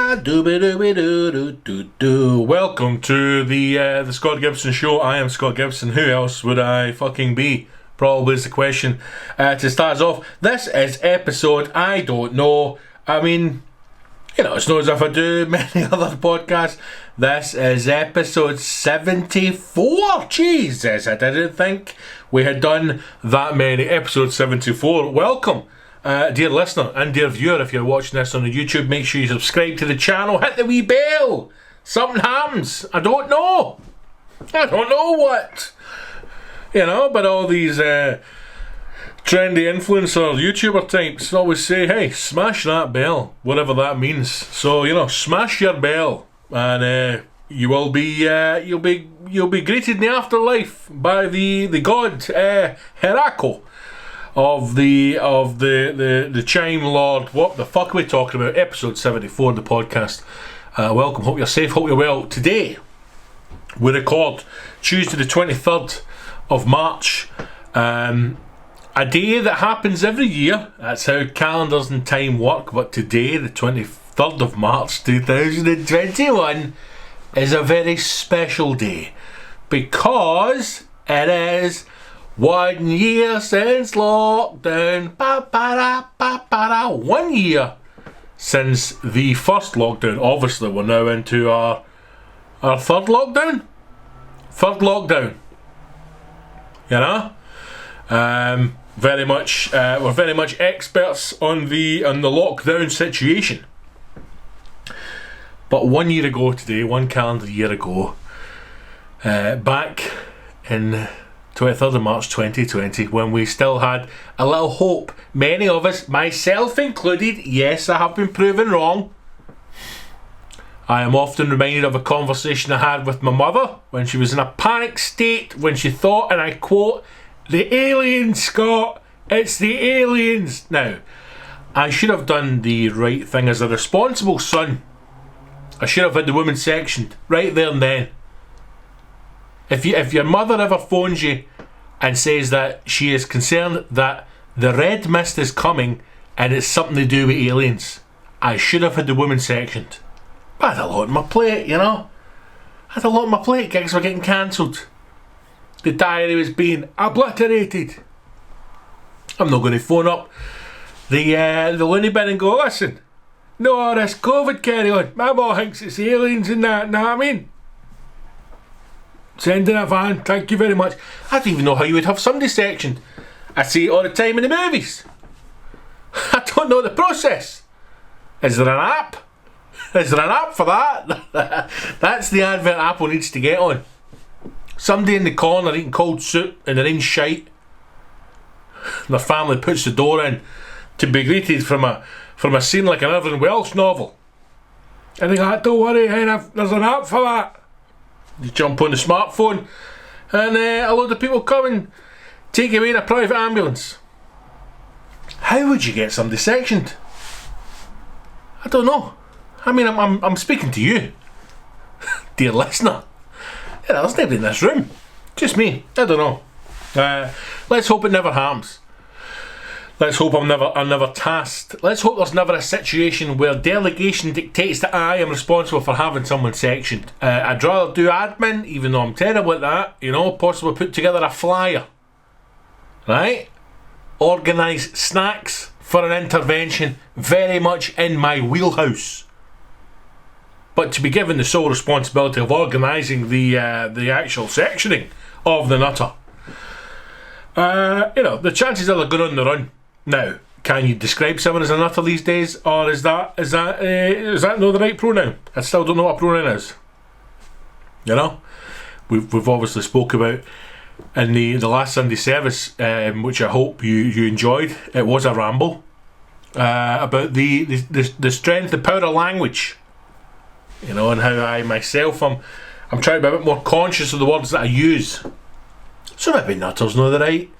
Welcome to the Scott Gibson Show. I am Scott Gibson. Who else would I fucking be? Probably is the question. To start us off, this is episode, I don't know. I mean, you know, it's not as if I do many other podcasts. This is episode 74. Jesus, I didn't think we had done that many. Episode 74. Welcome. Dear listener and dear viewer, if you're watching this on the YouTube, make sure you subscribe to the channel, hit the wee bell. Something happens. I don't know what. You know, but all these trendy influencer YouTuber types always say, hey, smash that bell, whatever that means. So, you know, smash your bell, and you will be you'll be greeted in the afterlife by the god Herako of the Chime Lord. What the fuck are we talking about? Episode 74 of the podcast. Welcome, hope you're safe, hope you're well. Today we record Tuesday the 23rd of March, a day that happens every year. That's how calendars and time work. But today, the 23rd of March 2021, is a very special day because it is 1 year since lockdown. 1 year since the first lockdown. Obviously, we're now into our third lockdown. You know, very much. We're very much experts on the lockdown situation. But 1 year ago today, one calendar year ago, back in 23rd of March 2020, when we still had a little hope, many of us, myself included, yes, I have been proven wrong. I am often reminded of a conversation I had with my mother when she was in a panic state, when she thought, and I quote, "The aliens, Scott, it's the aliens." Now, I should have done the right thing as a responsible son. I should have had the woman sectioned right there and then. If your mother ever phones you and says that she is concerned that the red mist is coming and it's something to do with aliens, I should have had the woman sectioned. I had a lot on my plate, you know. I had a lot on my plate. Gigs were getting cancelled. The diary was being obliterated. I'm not going to phone up the loony bin and go, listen, no, this COVID carry on. My mum thinks it's aliens and that, know what I mean? Send in a van, thank you very much. I don't even know how you would have somebody sectioned. I see it all the time in the movies. I don't know the process. Is there an app? Is there an app for that? That's the advert Apple needs to get on. Somebody in the corner eating cold soup and they're in shite. Their family puts the door in to be greeted from a scene like an Irving Welsh novel. And they go, don't worry, Hen, there's an app for that. You jump on the smartphone and a load of people come and take you away in a private ambulance. How would you get somebody sectioned? I don't know. I mean, I'm speaking to you, dear listener. Yeah, there's nobody in this room. Just me. I don't know. Let's hope it never happens. Let's hope I'm never tasked. Let's hope there's never a situation where delegation dictates that I am responsible for having someone sectioned. I'd rather do admin, even though I'm terrible at that. You know, possibly put together a flyer, right? Organise snacks for an intervention. Very much in my wheelhouse. But to be given the sole responsibility of organising the actual sectioning of the nutter, you know, the chances are they're going on the run. Now, can you describe someone as a nutter these days, or is that not the right pronoun? I still don't know what a pronoun is. You know, we've obviously spoke about in the last Sunday service, which I hope you enjoyed. It was a ramble about the strength, the power of language. You know, and how I myself I'm trying to be a bit more conscious of the words that I use. So maybe nutter's not the right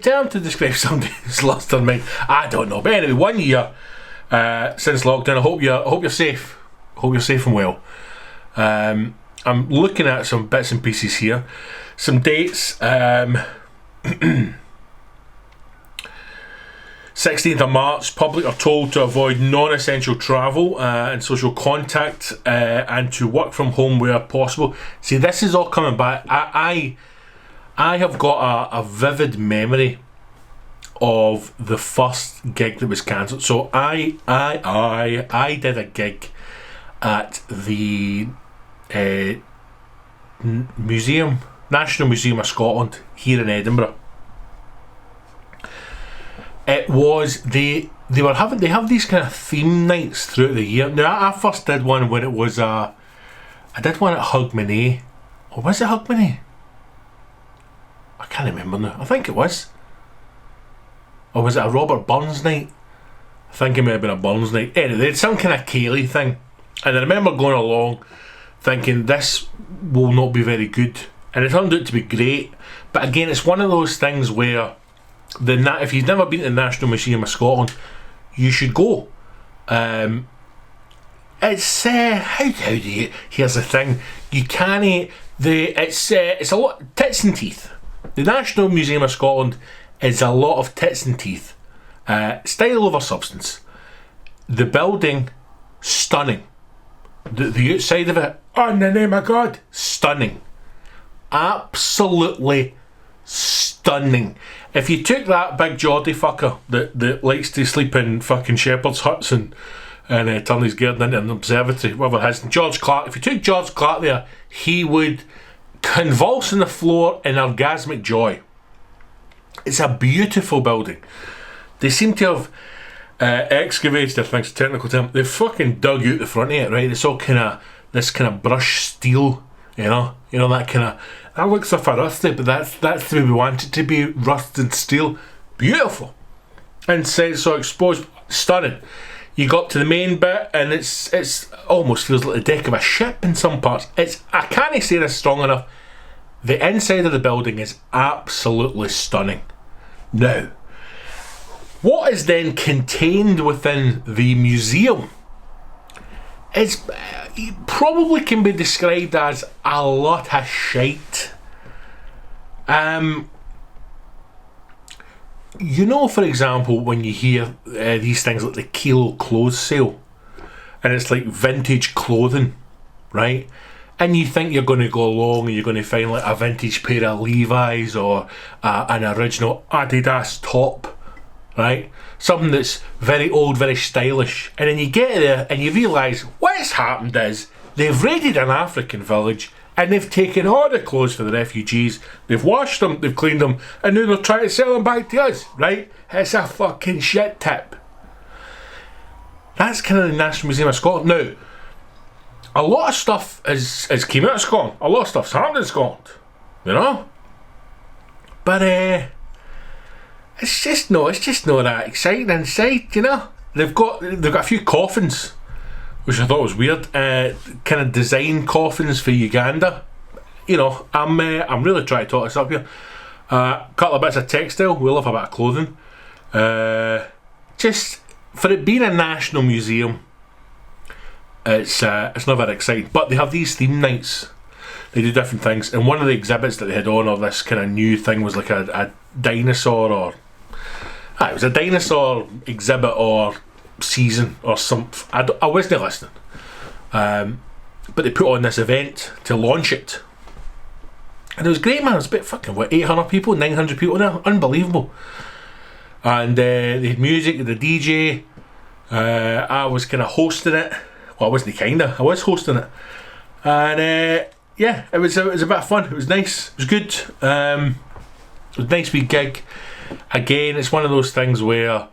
term to describe somebody who's lost their mind. I don't know. But anyway, 1 year since lockdown. I hope you're safe. Hope you're safe and well. I'm looking at some bits and pieces here, some dates. 7 16th of March, public are told to avoid non-essential travel and social contact and to work from home where possible. See, this is all coming back. I have got a vivid memory of the first gig that was cancelled. So I did a gig at the National Museum of Scotland here in Edinburgh. It was they have these kind of theme nights throughout the year. Now I first did one when it was I did one at Hogmanay, or was it Hogmanay? I can't remember now. I think it was. Or was it a Robert Burns night? I think it may have been a Burns night. Anyway, they had some kind of Cayley thing, and I remember going along thinking this will not be very good, and it turned out to be great. But again, it's one of those things where if you've never been to the National Museum of Scotland, you should go. It's how do you? Here's the thing: you can't. It's a lot tits and teeth. The National Museum of Scotland is a lot of tits and teeth. Style over substance. The building, stunning. The outside of it, in the name of God, stunning. Absolutely stunning. If you took that big Geordie fucker that likes to sleep in fucking shepherd's huts and turn his garden into an observatory, whatever it is, George Clark, if you took George Clark there, he would convulse on the floor in orgasmic joy. It's a beautiful building. They seem to have excavated, I think it's a technical term, they've fucking dug out the front of it, right? It's all this kind of brushed steel, you know that kind of, that looks like a rusty, but that's the way we want it to be, rusted steel. Beautiful. And so exposed, stunning. You go up to the main bit and it's almost feels like the deck of a ship in some parts. I can't say this strong enough. The inside of the building is absolutely stunning. Now, what is then contained within the museum probably can be described as a lot of shite. For example, when you hear these things like the kilo clothes sale, and it's like vintage clothing, right? And you think you're going to go along and you're going to find like a vintage pair of Levi's or an original Adidas top, right? Something that's very old, very stylish. And then you get there and you realise what's happened is they've raided an African village and they've taken all the clothes for the refugees, they've washed them, they've cleaned them, and now they're trying to sell them back to us, right? It's a fucking shit tip. That's kind of the National Museum of Scotland. Now, a lot of stuff has came out of Scotland. A lot of stuff's happened in Scotland, But it's just not that exciting inside, They've got a few coffins, which I thought was weird. Kind of design coffins for Uganda. I'm really trying to talk this up here. Couple of bits of textile. We love a bit of clothing. Just for it being a national museum, it's not very exciting. But they have these theme nights. They do different things, and one of the exhibits that they had on, or this kind of new thing, was like a dinosaur, or it was a dinosaur exhibit or season or something. I wasn't listening, but they put on this event to launch it, and it was great, man. It was about fucking 800 people, 900 people there, unbelievable. And they had music, the DJ. I was kind of hosting it. Well, I wasn't I was hosting it, and it was a bit of fun. It was nice. It was good. It was a nice wee gig. Again, it's one of those things where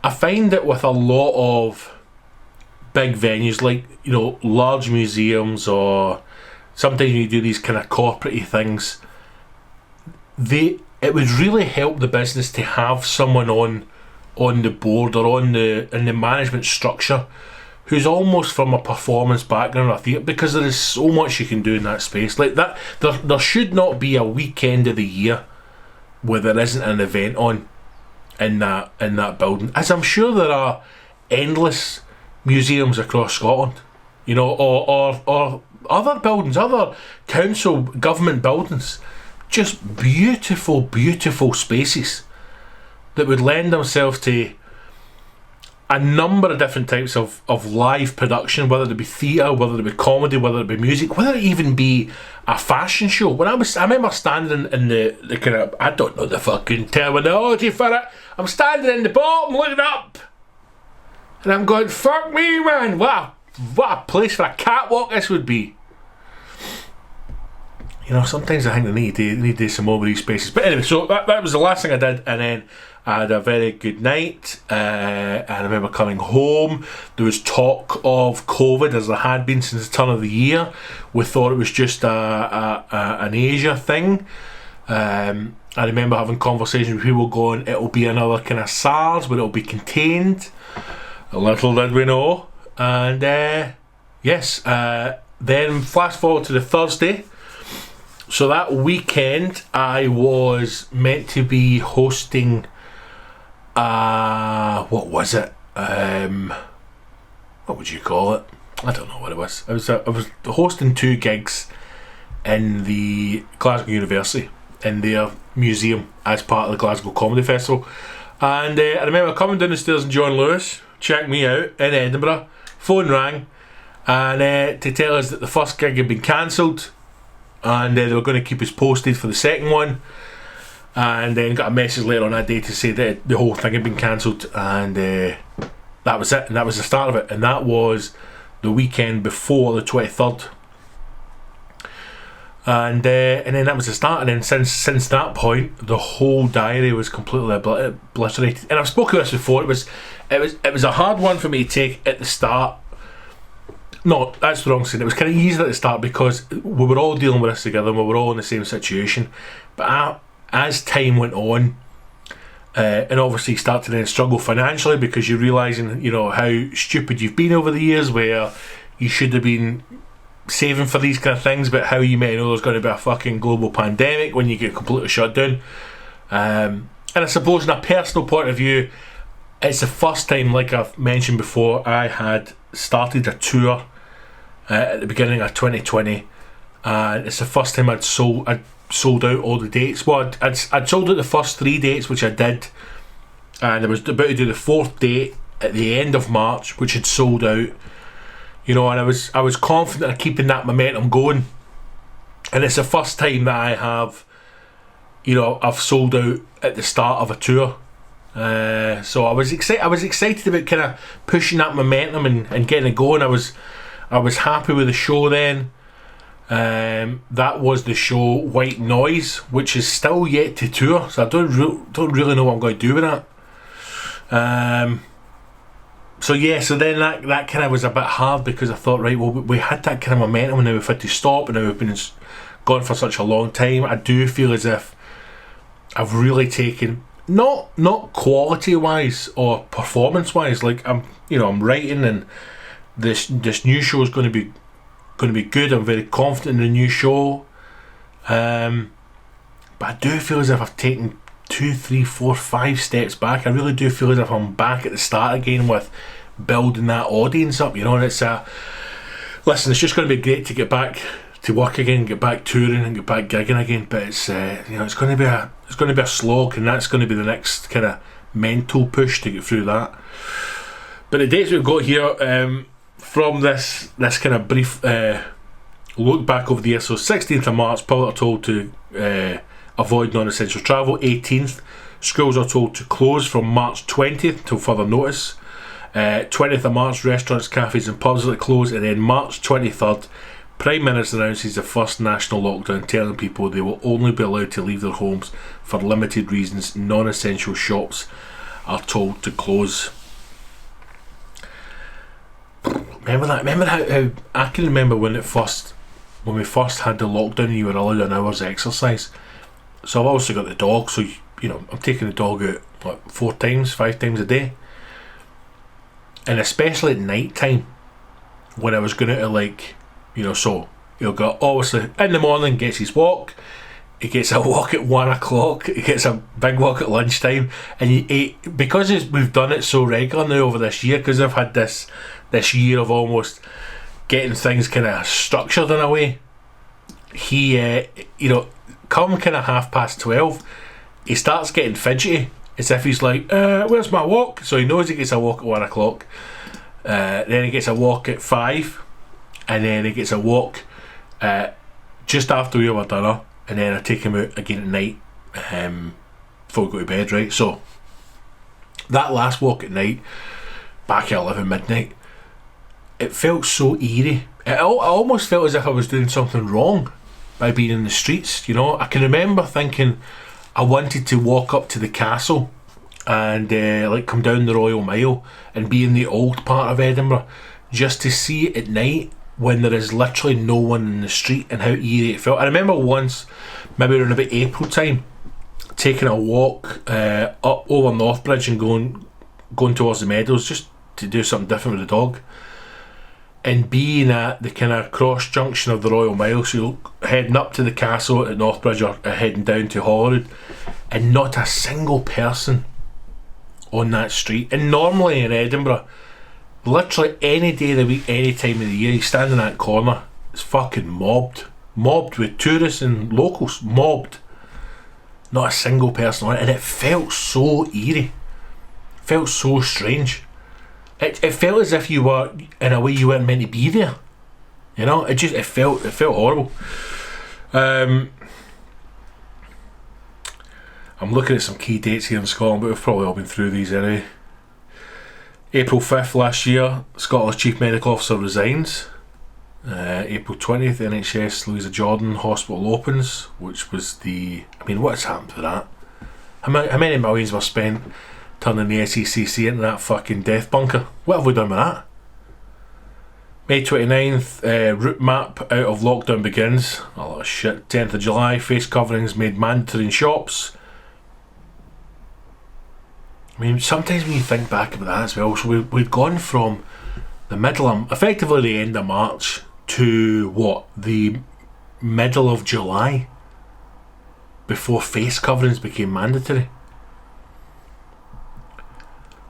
I find that with a lot of big venues, like large museums, or sometimes when you do these kind of corporate things, it would really help the business to have someone on the board or in the management structure who's almost from a performance background or theatre, because there is so much you can do in that space. Like that, there should not be a weekend of the year where there isn't an event on in that building, as I'm sure there are endless museums across Scotland, or other buildings, other council government buildings, just beautiful spaces. that would lend themselves to a number of different types of live production, whether it be theatre, whether it be comedy, whether it be music, whether it even be a fashion show. When I remember standing in the kind of, I don't know the fucking terminology for it, I'm standing in the bottom looking up and I'm going, fuck me, man, what a place for a catwalk this would be. You know, sometimes I think I need to do some more of these spaces. But anyway, so that was the last thing I did, and then I had a very good night. I remember coming home. There was talk of COVID, as there had been since the turn of the year. We thought it was just an Asia thing. I remember having conversations with people going, it'll be another kind of SARS, but it'll be contained. Little did we know. And yes, then flash forward to the Thursday. So that weekend I was meant to be hosting what was it? What would you call it? I don't know what it was. I was hosting 2 gigs in the Glasgow University in their museum as part of the Glasgow Comedy Festival. And I remember coming down the stairs and John Lewis checked me out in Edinburgh. Phone rang and to tell us that the first gig had been cancelled, and they were going to keep us posted for the second one. And then got a message later on that day to say that the whole thing had been cancelled, and that was it, and that was the start of it. And that was the weekend before the 23rd. And then that was the start. And then since that point, the whole diary was completely obliterated. And I've spoken of this before. It was a hard one for me to take at the start. No, that's the wrong thing. It was kind of easy at the start because we were all dealing with this together and we were all in the same situation. But as time went on, and obviously you start to then struggle financially because you're realising, you know, how stupid you've been over the years, where you should have been saving for these kind of things, but how you may know there's going to be a fucking global pandemic when you get completely shut down. And I suppose in a personal point of view, it's the first time, like I've mentioned before, I had started a tour at the beginning of 2020, and it's the first time I'd sold out all the dates. Well, I'd sold out the first 3 dates, which I did, and I was about to do the 4th date at the end of March, which had sold out. You know, and I was confident of keeping that momentum going, and it's the first time that I have, you know, I've sold out at the start of a tour. So I was excited about kind of pushing that momentum and getting it going. I was happy with the show then. That was the show White Noise, which is still yet to tour, so I don't really know what I'm going to do with that. So then that kind of was a bit hard because I thought, right, well, we had that kind of momentum and now we've had to stop, and now we've been gone for such a long time. I do feel as if I've really taken, not quality wise or performance wise, like I'm writing, and this new show is going to be good. I'm very confident in the new show, but I do feel as if I've taken 2, 3, 4, 5 steps back. I really do feel as if I'm back at the start again with building that audience up, you know. And it's it's just going to be great to get back to work again, get back touring and get back gigging again. But it's it's going to be a slog, and that's going to be the next kind of mental push to get through that. But the dates we've got here, from this kind of brief look back over the year. So 16th of March, public are told to avoid non-essential travel. 18th, schools are told to close from March 20th till further notice. 20th of March, restaurants, cafes and pubs are closed. And then March 23rd, Prime Minister announces the first national lockdown, telling people they will only be allowed to leave their homes for limited reasons. Non-essential shops are told to close. Remember that? Remember how I can remember when we first had the lockdown and you were allowed an hour's exercise. So I've also got the dog, so I'm taking the dog out 5 times a day, and especially at night time when I was going to so he'll go obviously in the morning, gets his walk, he gets a walk at 1 o'clock, he gets a big walk at lunchtime, and because we've done it so regular now over this year, because I've had this year of almost getting things kind of structured in a way. He come kind of 12:30, he starts getting fidgety It's if he's like, where's my walk? So he knows he gets a walk at 1 o'clock. Then he gets a walk at 5. And then he gets a walk just after we have our dinner. And then I take him out again at night before we go to bed, right? So that last walk at night, back at 11 midnight, it felt so eerie. I almost felt as if I was doing something wrong by being in the streets, you know. I can remember thinking I wanted to walk up to the castle and like come down the Royal Mile and be in the old part of Edinburgh just to see it at night when there is literally no one in the street, and how eerie it felt. I remember once, maybe around about April time, taking a walk up over Northbridge and going towards the meadows just to do something different with the dog, and being at the kind of cross junction of the Royal Mile, so you're heading up to the castle at Northbridge or heading down to Holyrood, and not a single person on that street. And normally in Edinburgh, literally any day of the week, any time of the year, you stand in that corner, it's fucking mobbed with tourists and locals, mobbed. Not a single person on it, and it felt so eerie, felt so strange. It felt as if you were, in a way, you weren't meant to be there. You know, it felt horrible. I'm looking at some key dates here in Scotland, but we've probably all been through these anyway. April 5th last year, Scotland's Chief Medical Officer resigns. April 20th, NHS Louisa Jordan Hospital opens, which was what's happened to that? How many millions were spent turning the SECC into that fucking death bunker? What have we done with that? May 29th, route map out of lockdown begins. A lot of shit. 10th of July, face coverings made mandatory in shops. I mean, sometimes when you think back about that as well, so we'd gone from the middle of, effectively the end of March, to what, the middle of July, before face coverings became mandatory.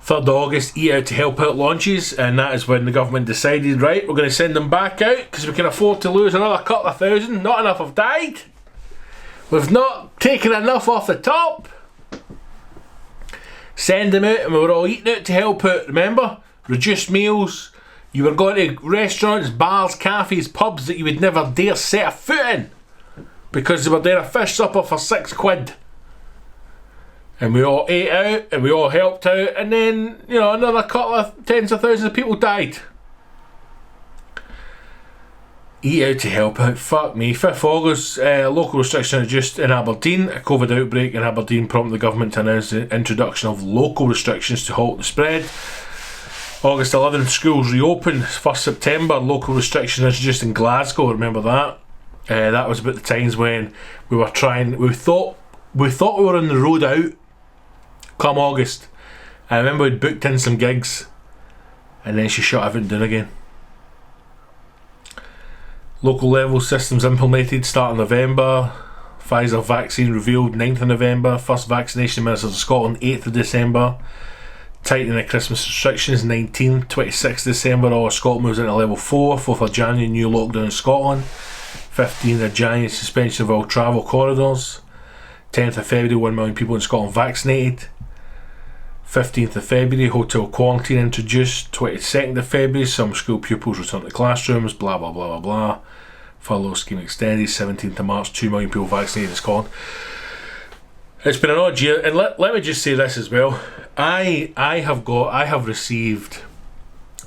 3rd of August, Eat Out to Help Out launches, and that is when the government decided, right, we're going to send them back out because we can afford to lose another couple of thousand. Not enough have died. We've not taken enough off the top. Send them out, and we were all eating out to help out, remember? Reduced meals. You were going to restaurants, bars, cafes, pubs that you would never dare set a foot in because they were doing a fish supper for £6. And we all ate out and we all helped out, and then, you know, another couple of tens of thousands of people died. Eat Out to Help Out, fuck me. 5th of August, local restrictions reduced in Aberdeen. A COVID outbreak in Aberdeen prompted the government to announce the introduction of local restrictions to halt the spread. August 11th, schools reopened. 1st September, local restrictions introduced in Glasgow, remember that? That was about the times when we thought we were on the road out come August. I remember we'd booked in some gigs, and then she shut everything down again. Local level systems implemented starting November. Pfizer vaccine revealed 9th of November. First vaccination ministers of Scotland 8th of December. Tightening of Christmas restrictions 19th. 26th December, all of Scotland moves into level 4. 4th of January, new lockdown in Scotland. 15th of January, suspension of all travel corridors. 10th of February, 1 million people in Scotland vaccinated. 15th of February, hotel quarantine introduced. 22nd of February, some school pupils return to classrooms, blah blah blah blah blah. Furlough scheme extended. 17th of March, 2 million people vaccinated in Scotland. It's been an odd year, and let me just say this as well. I have received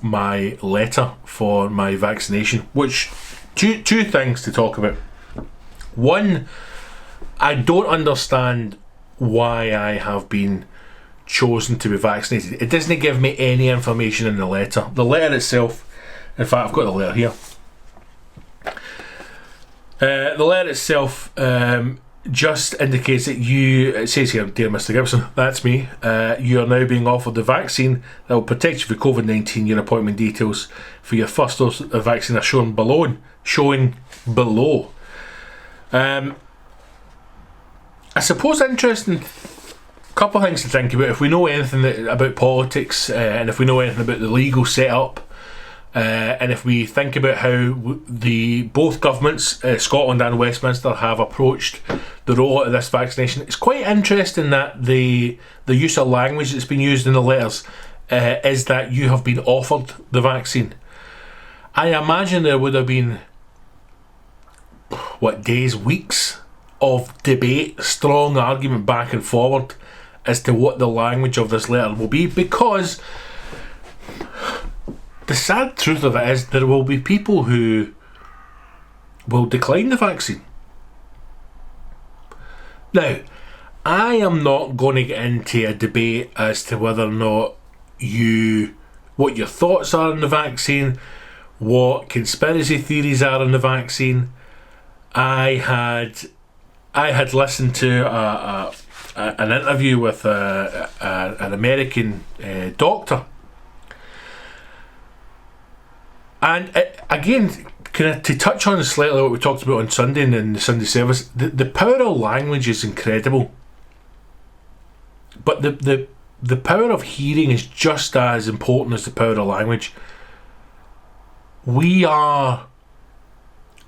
my letter for my vaccination, which two things to talk about. One, I don't understand why I have been chosen to be vaccinated. It doesn't give me any information in the letter. The letter itself, in fact I've got the letter here. The letter itself just indicates that it says here, dear Mr. Gibson, that's me, you are now being offered the vaccine that will protect you from COVID-19. Your appointment details for your first dose of vaccine are shown below. I suppose interesting couple of things to think about. If we know anything about politics, and if we know anything about the legal setup and if we think about how both governments, Scotland and Westminster, have approached the rollout of this vaccination, it's quite interesting that the use of language that's been used in the letters is that you have been offered the vaccine. I imagine there would have been, days, weeks of debate, strong argument back and forward as to what the language of this letter will be, because the sad truth of it is there will be people who will decline the vaccine. Now, I am not going to get into a debate as to whether or not what your thoughts are on the vaccine, what conspiracy theories are on the vaccine. I had listened to an interview with an American doctor. And again, kind of to touch on slightly what we talked about on Sunday in the Sunday service, the power of language is incredible. But the power of hearing is just as important as the power of language. We are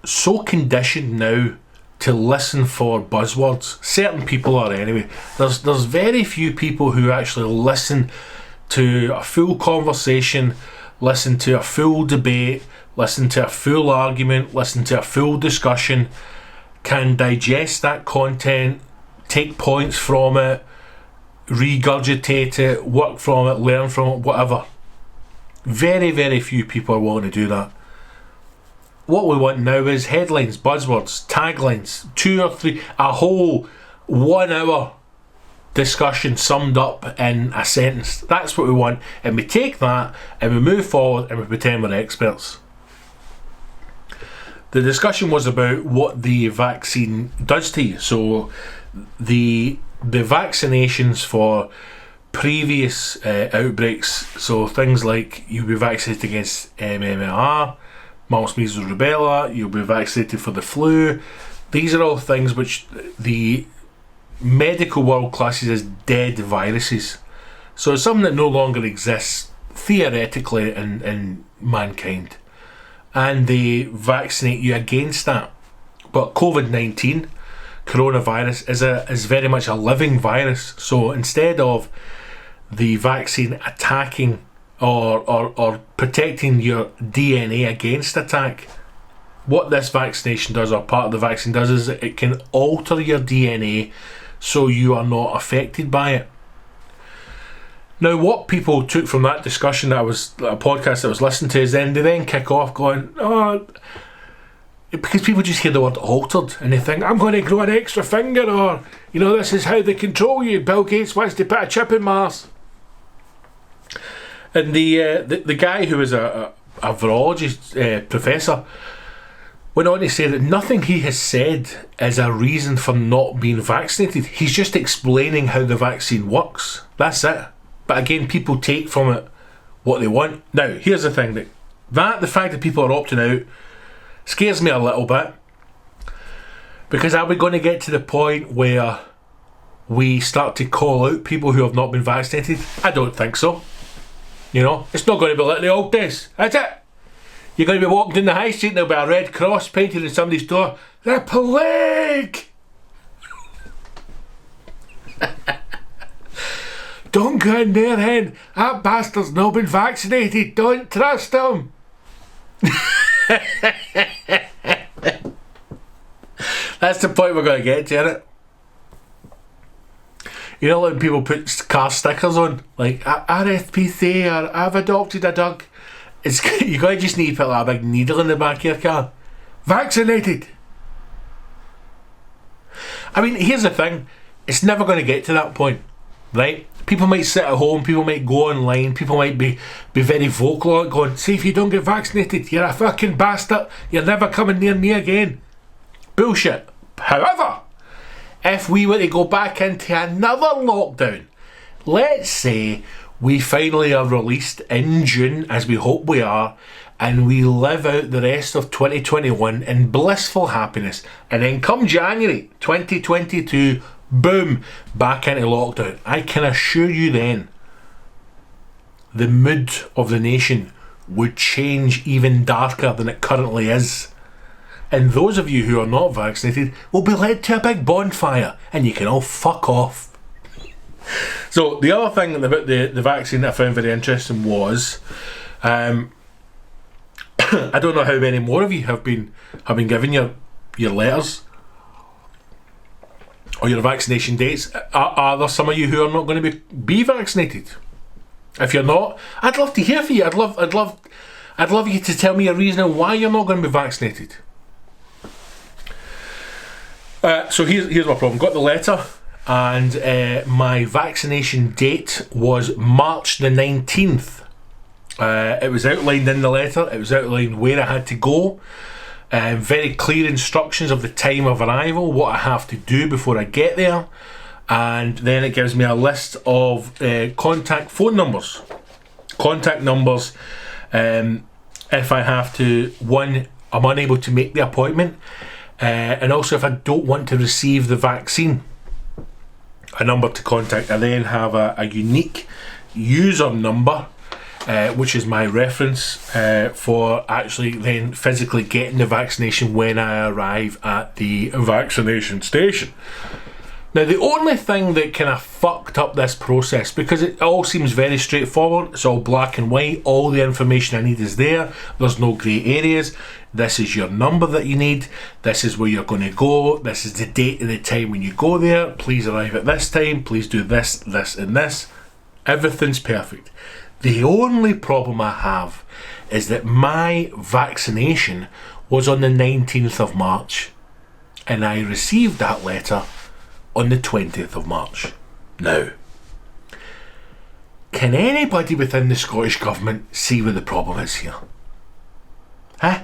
so conditioned now to listen for buzzwords. Certain people are anyway. There's very few people who actually listen to a full conversation, listen to a full debate, listen to a full argument, listen to a full discussion, can digest that content, take points from it, regurgitate it, work from it, learn from it, whatever. Very, very few people are willing to do that. What we want now is headlines, buzzwords, taglines, 2 or 3, a whole 1 hour discussion summed up in a sentence. That's what we want, and we take that and we move forward and we pretend we're experts. The discussion was about what the vaccine does to you. So the vaccinations for previous outbreaks, so things like you'll be vaccinated against MMR, mumps, measles, rubella, you'll be vaccinated for the flu. These are all things which the medical world classes as dead viruses. So it's something that no longer exists theoretically in mankind, and they vaccinate you against that. But COVID-19, coronavirus, is very much a living virus. So instead of the vaccine attacking or protecting your DNA against attack, what this vaccination does, or part of the vaccine does, is it can alter your DNA so you are not affected by it. Now, what people took from that discussion, a podcast that I was listening to, is they then kick off going, because people just hear the word altered and they think, I'm going to grow an extra finger, or, this is how they control you. Bill Gates wants to put a chip in Mars. And the guy who was a virologist professor went on to say that nothing he has said is a reason for not being vaccinated. He's just explaining how the vaccine works. That's it. But again, people take from it what they want. Now, here's the thing, the fact that people are opting out scares me a little bit, because are we going to get to the point where we start to call out people who have not been vaccinated? I don't think so. It's not going to be like the old days. That's it. You're going to be walking down the high street and there'll be a red cross painted in somebody's door. The plague! Don't go in there, hen. That bastard's not been vaccinated. Don't trust him. That's the point we're going to get to, isn't it? When people put car stickers on, like RFPC or I've adopted a dog, you guys just need to put like a big needle in the back of your car. Vaccinated. I mean, here's the thing, it's never going to get to that point, right? People might sit at home, people might go online, people might be very vocal on it, going, see, if you don't get vaccinated, you're a fucking bastard, you're never coming near me again. Bullshit. However, if we were to go back into another lockdown, let's say we finally are released in June, as we hope we are, and we live out the rest of 2021 in blissful happiness, and then come January 2022, boom, back into lockdown. I can assure you then, the mood of the nation would change even darker than it currently is. And those of you who are not vaccinated will be led to a big bonfire and you can all fuck off. So the other thing about the vaccine that I found very interesting was I don't know how many more of you have been given your letters or your vaccination dates. Are there some of you who are not going to be vaccinated? If you're not, I'd love to hear from you. I'd love you to tell me a reason why you're not going to be vaccinated. So here's my problem. Got the letter, and my vaccination date was March the 19th. It was outlined in the letter. It was outlined where I had to go. Very clear instructions of the time of arrival, what I have to do before I get there. And then it gives me a list of contact phone numbers. Contact numbers if I have to, one, I'm unable to make the appointment. And also if I don't want to receive the vaccine, a number to contact. I then have a unique user number, which is my reference for actually then physically getting the vaccination when I arrive at the vaccination station. Now the only thing that kind of fucked up this process, because it all seems very straightforward, it's all black and white, all the information I need is there, there's no grey areas, this is your number that you need, this is where you're going to go, this is the date and the time when you go there, please arrive at this time, please do this, this and this. Everything's perfect. The only problem I have is that my vaccination was on the 19th of March and I received that letter on the 20th of March. Now, can anybody within the Scottish Government see where the problem is here? Huh?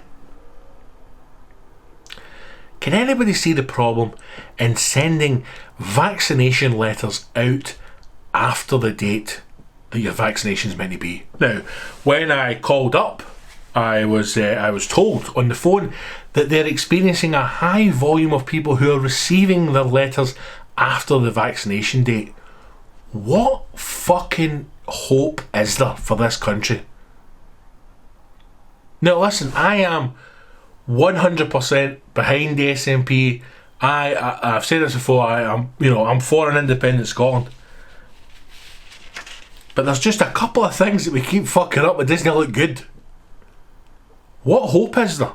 Can anybody see the problem in sending vaccination letters out after the date that your vaccination is meant to be? Now, when I called up, I was told on the phone that they're experiencing a high volume of people who are receiving their letters after the vaccination date. What fucking hope is there for this country? Now listen, I am 100% behind the SNP. I've said this before, I'm for an independent Scotland. But there's just a couple of things that we keep fucking up that doesn't look good. What hope is there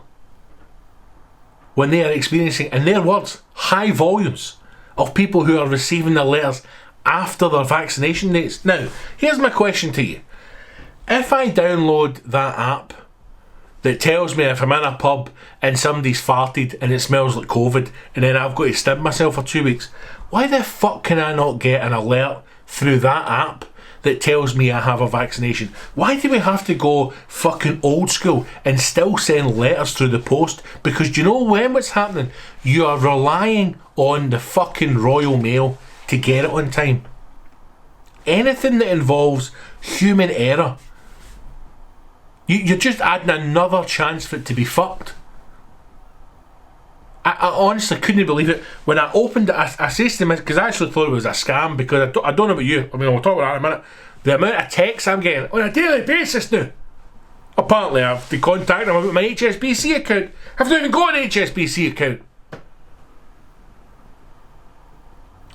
when they are experiencing, in their words, high volumes of people who are receiving their letters after their vaccination dates? Now, here's my question to you. If I download that app that tells me if I'm in a pub and somebody's farted and it smells like COVID and then I've got to stim myself for 2 weeks, why the fuck can I not get an alert through that app that tells me I have a vaccination? Why do we have to go fucking old school and still send letters through the post? Because do you know when what's happening? You are relying on the fucking Royal Mail to get it on time. Anything that involves human error, you're just adding another chance for it to be fucked. I honestly couldn't believe it. When I opened it, I said to them, because I actually thought it was a scam, because I don't know about you, I mean, we'll talk about that in a minute. The amount of texts I'm getting on a daily basis now. Apparently I have to contact them about my HSBC account. I've not even got an HSBC account.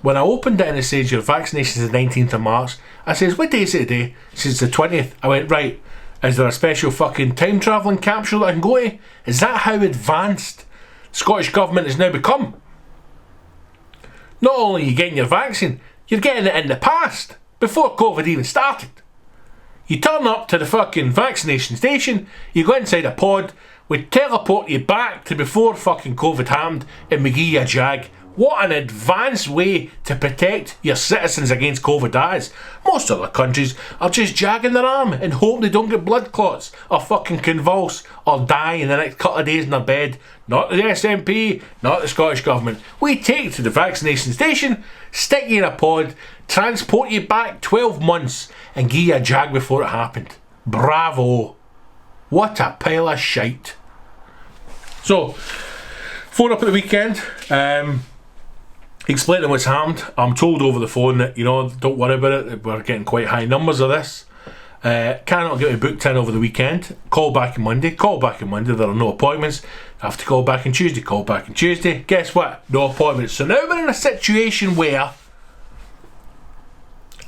When I opened it and it says your vaccination is the 19th of March, I says, what day is it today? It says the 20th. I went, right, is there a special fucking time travelling capsule that I can go to? Is that how advanced Scottish Government has now become? Not only are you getting your vaccine, you're getting it in the past, before COVID even started. You turn up to the fucking vaccination station, you go inside a pod, we teleport you back to before fucking COVID happened, and we give you a jag. What an advanced way to protect your citizens against COVID that is. Most other countries are just jagging their arm and hope they don't get blood clots or fucking convulse or die in the next couple of days in their bed. Not the SNP, not the Scottish Government. We take you to the vaccination station, stick you in a pod, transport you back 12 months and give you a jag before it happened. Bravo. What a pile of shite. So, phone up at the weekend, explaining what's happened. I'm told over the phone that, don't worry about it, we're getting quite high numbers of this. Cannot get me booked in over the weekend. Call back on Monday. There are no appointments. I have to call back on Tuesday. Guess what? No appointments. So now we're in a situation where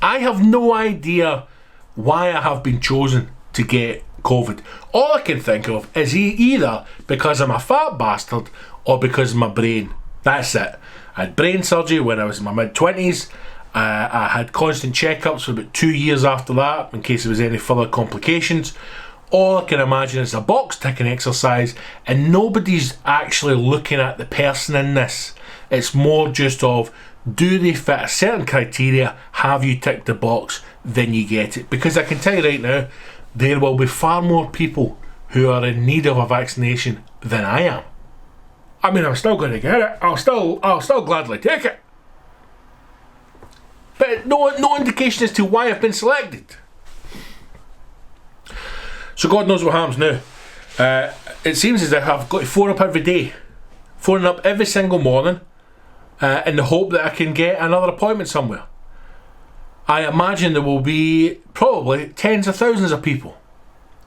I have no idea why I have been chosen to get COVID. All I can think of is either because I'm a fat bastard or because of my brain. That's it. I had brain surgery when I was in my mid-20s. I had constant checkups for about 2 years after that in case there was any further complications. All I can imagine is a box ticking exercise, and nobody's actually looking at the person in this. It's more just of, do they fit a certain criteria? Have you ticked the box? Then you get it. Because I can tell you right now, there will be far more people who are in need of a vaccination than I am. I mean, I'm still going to get it. I'll still gladly take it. But no indication as to why I've been selected. So God knows what happens now. It seems as if I've got to phone up every day. Phoning up every single morning in the hope that I can get another appointment somewhere. I imagine there will be probably tens of thousands of people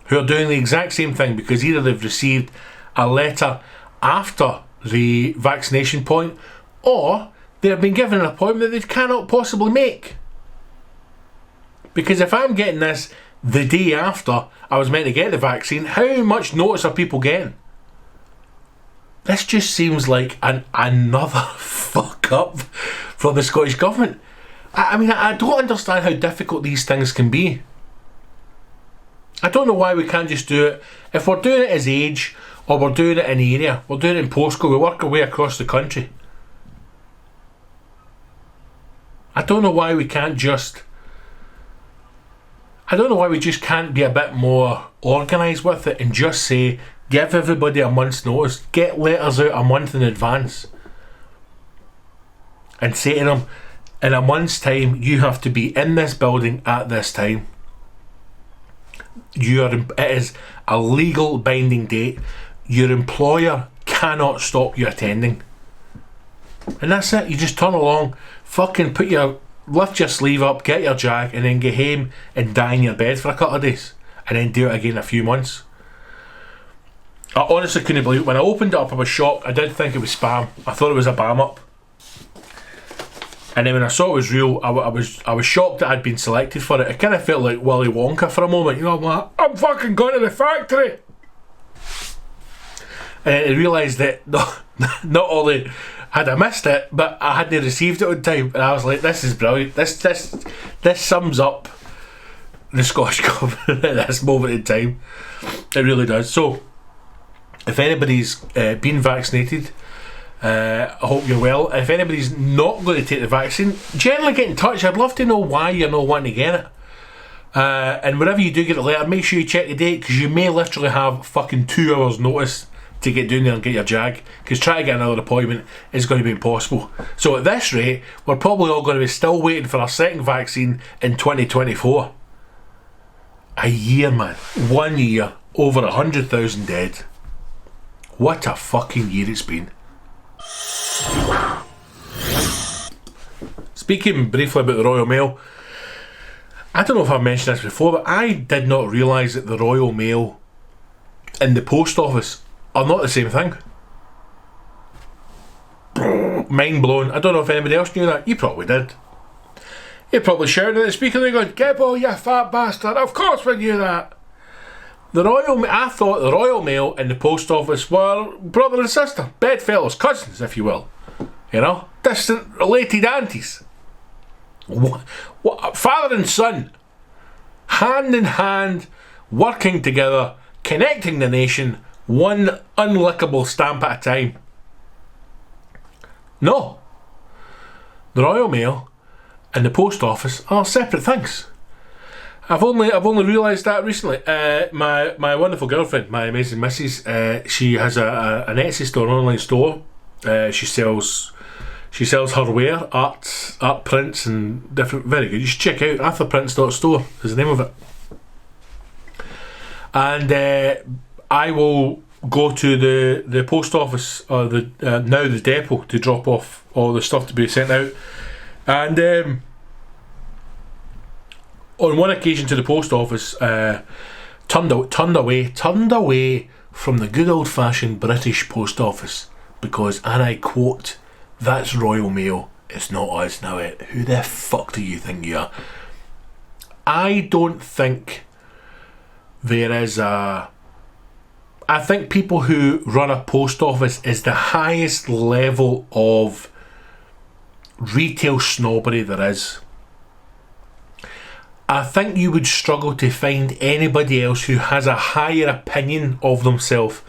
who are doing the exact same thing because either they've received a letter after the vaccination point or they have been given an appointment that they cannot possibly make. Because if I'm getting this the day after I was meant to get the vaccine, how much notice are people getting? This just seems like another fuck up from the Scottish Government. I mean, I don't understand how difficult these things can be. I don't know why we can't just do it. If we're doing it as age, or we're doing it in area, we're doing it in postcode, we work our way across the country. I don't know why we can't just... I don't know why we just can't be a bit more organised with it and just say, give everybody a month's notice, get letters out a month in advance and say to them, in a month's time you have to be in this building at this time. It is a legal binding date. Your employer cannot stop you attending. And that's it. You just turn along, fucking lift your sleeve up, get your jack, and then get home and die in your bed for a couple of days, and then do it again in a few months. I honestly couldn't believe it. When I opened it up, I was shocked. I did think it was spam. I thought it was a bam up. And then when I saw it was real, I was shocked that I'd been selected for it. It kind of felt like Willy Wonka for a moment. You know, I'm like, I'm fucking going to the factory. And then I realised that not only had I missed it, but I hadn't received it on time. And I was like, this is brilliant. This sums up the Scottish Government at this moment in time. It really does. So, if anybody's been vaccinated, I hope you're well. If anybody's not going to take the vaccine, generally get in touch. I'd love to know why you're not wanting to get it. And whenever you do get a letter, make sure you check the date, because you may literally have fucking 2 hours notice to get down there and get your jag, because trying to get another appointment is going to be impossible. So at this rate, we're probably all going to be still waiting for our second vaccine in 2024. A year, man. 1 year, over 100,000 dead. What a fucking year it's been. Speaking briefly about the Royal Mail, I don't know if I've mentioned this before, but I did not realise that the Royal Mail and the post office are not the same thing. Mind blown. I don't know if anybody else knew that. You probably did. You probably shouted at the speaker and going, "Gibbo, you fat bastard, of course we knew that." I thought the Royal Mail and the post office were brother and sister, bedfellows, cousins, if you will. You know, distant related aunties. What, father and son, hand in hand, working together, connecting the nation, one unlickable stamp at a time. No. The Royal Mail and the post office are separate things. I've only realised that recently. My wonderful girlfriend, my amazing missus, she has an Etsy store, an online store. She sells her wear, art prints and different. Very good. You should check out arthurprints.store is the name of it. And I will go to the post office or now the depot to drop off all the stuff to be sent out. And on one occasion to the post office, turned away from the good old-fashioned British post office because, and I quote, "That's Royal Mail, it's not us." Now, who the fuck do you think you are? I don't think there is a... I think people who run a post office is the highest level of retail snobbery there is. I think you would struggle to find anybody else who has a higher opinion of themselves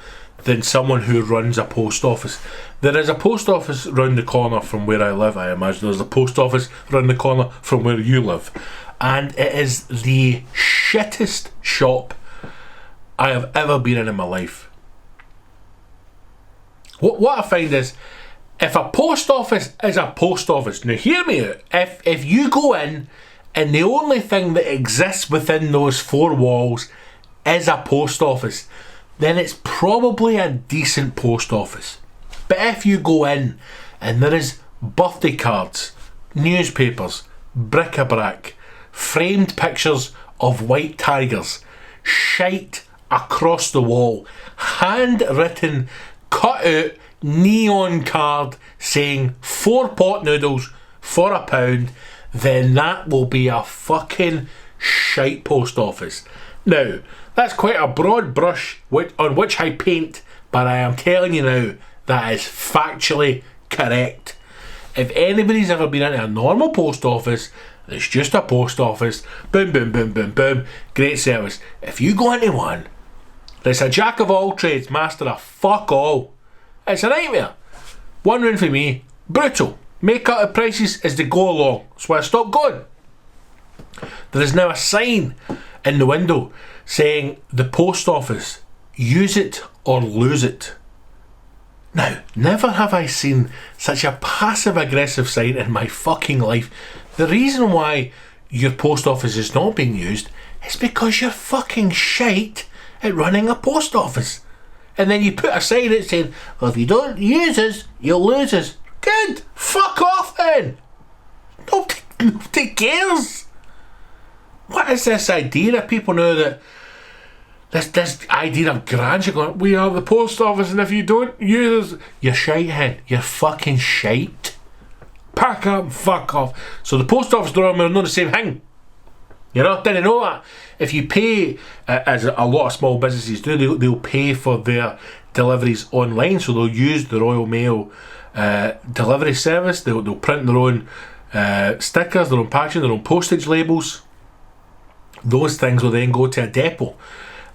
than someone who runs a post office. There is a post office round the corner from where I live, I imagine. There's a post office round the corner from where you live. And it is the shittest shop I have ever been in my life. What I find is, if a post office is a post office, now hear me out, if you go in and the only thing that exists within those four walls is a post office, then it's probably a decent post office. But if you go in and there is birthday cards, newspapers, bric-a-brac, framed pictures of white tigers, shite across the wall, handwritten, cut out neon card saying 4 pot noodles for £1, then that will be a fucking shite post office. Now, that's quite a broad brush on which I paint, but I am telling you now, that is factually correct. If anybody's ever been into a normal post office, it's just a post office, boom, boom, boom, boom, boom, great service. If you go into one that's a jack of all trades, master of fuck all, it's a nightmare. One room for me, brutal. Make up the prices as they go along. That's why I stopped going. There is now a sign in the window saying the post office, use it or lose it. Now, never have I seen such a passive aggressive sign in my fucking life. The reason why your post office is not being used is because you're fucking shite at running a post office. And then you put a sign out saying, well, if you don't use us, you'll lose us. Good, fuck off then. Nobody cares. What is this idea of people now that this idea of grandeur going, we are the post office and if you don't use us, you're shite head. You're fucking shite. Pack up and fuck off. So the post office door are not the same thing. You know, didn't know that. If you pay, as a lot of small businesses do, they'll pay for their deliveries online, so they'll use the Royal Mail delivery service. They'll print their own stickers, their own packaging, their own postage labels. Those things will then go to a depot.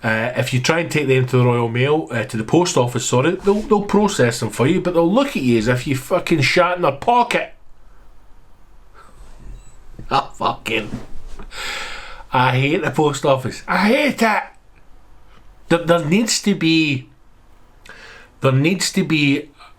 If you try and take them to the Royal Mail, to the post office, sorry, they'll process them for you, but they'll look at you as if you fucking shat in their pocket. I hate the post office. I hate it. There needs to be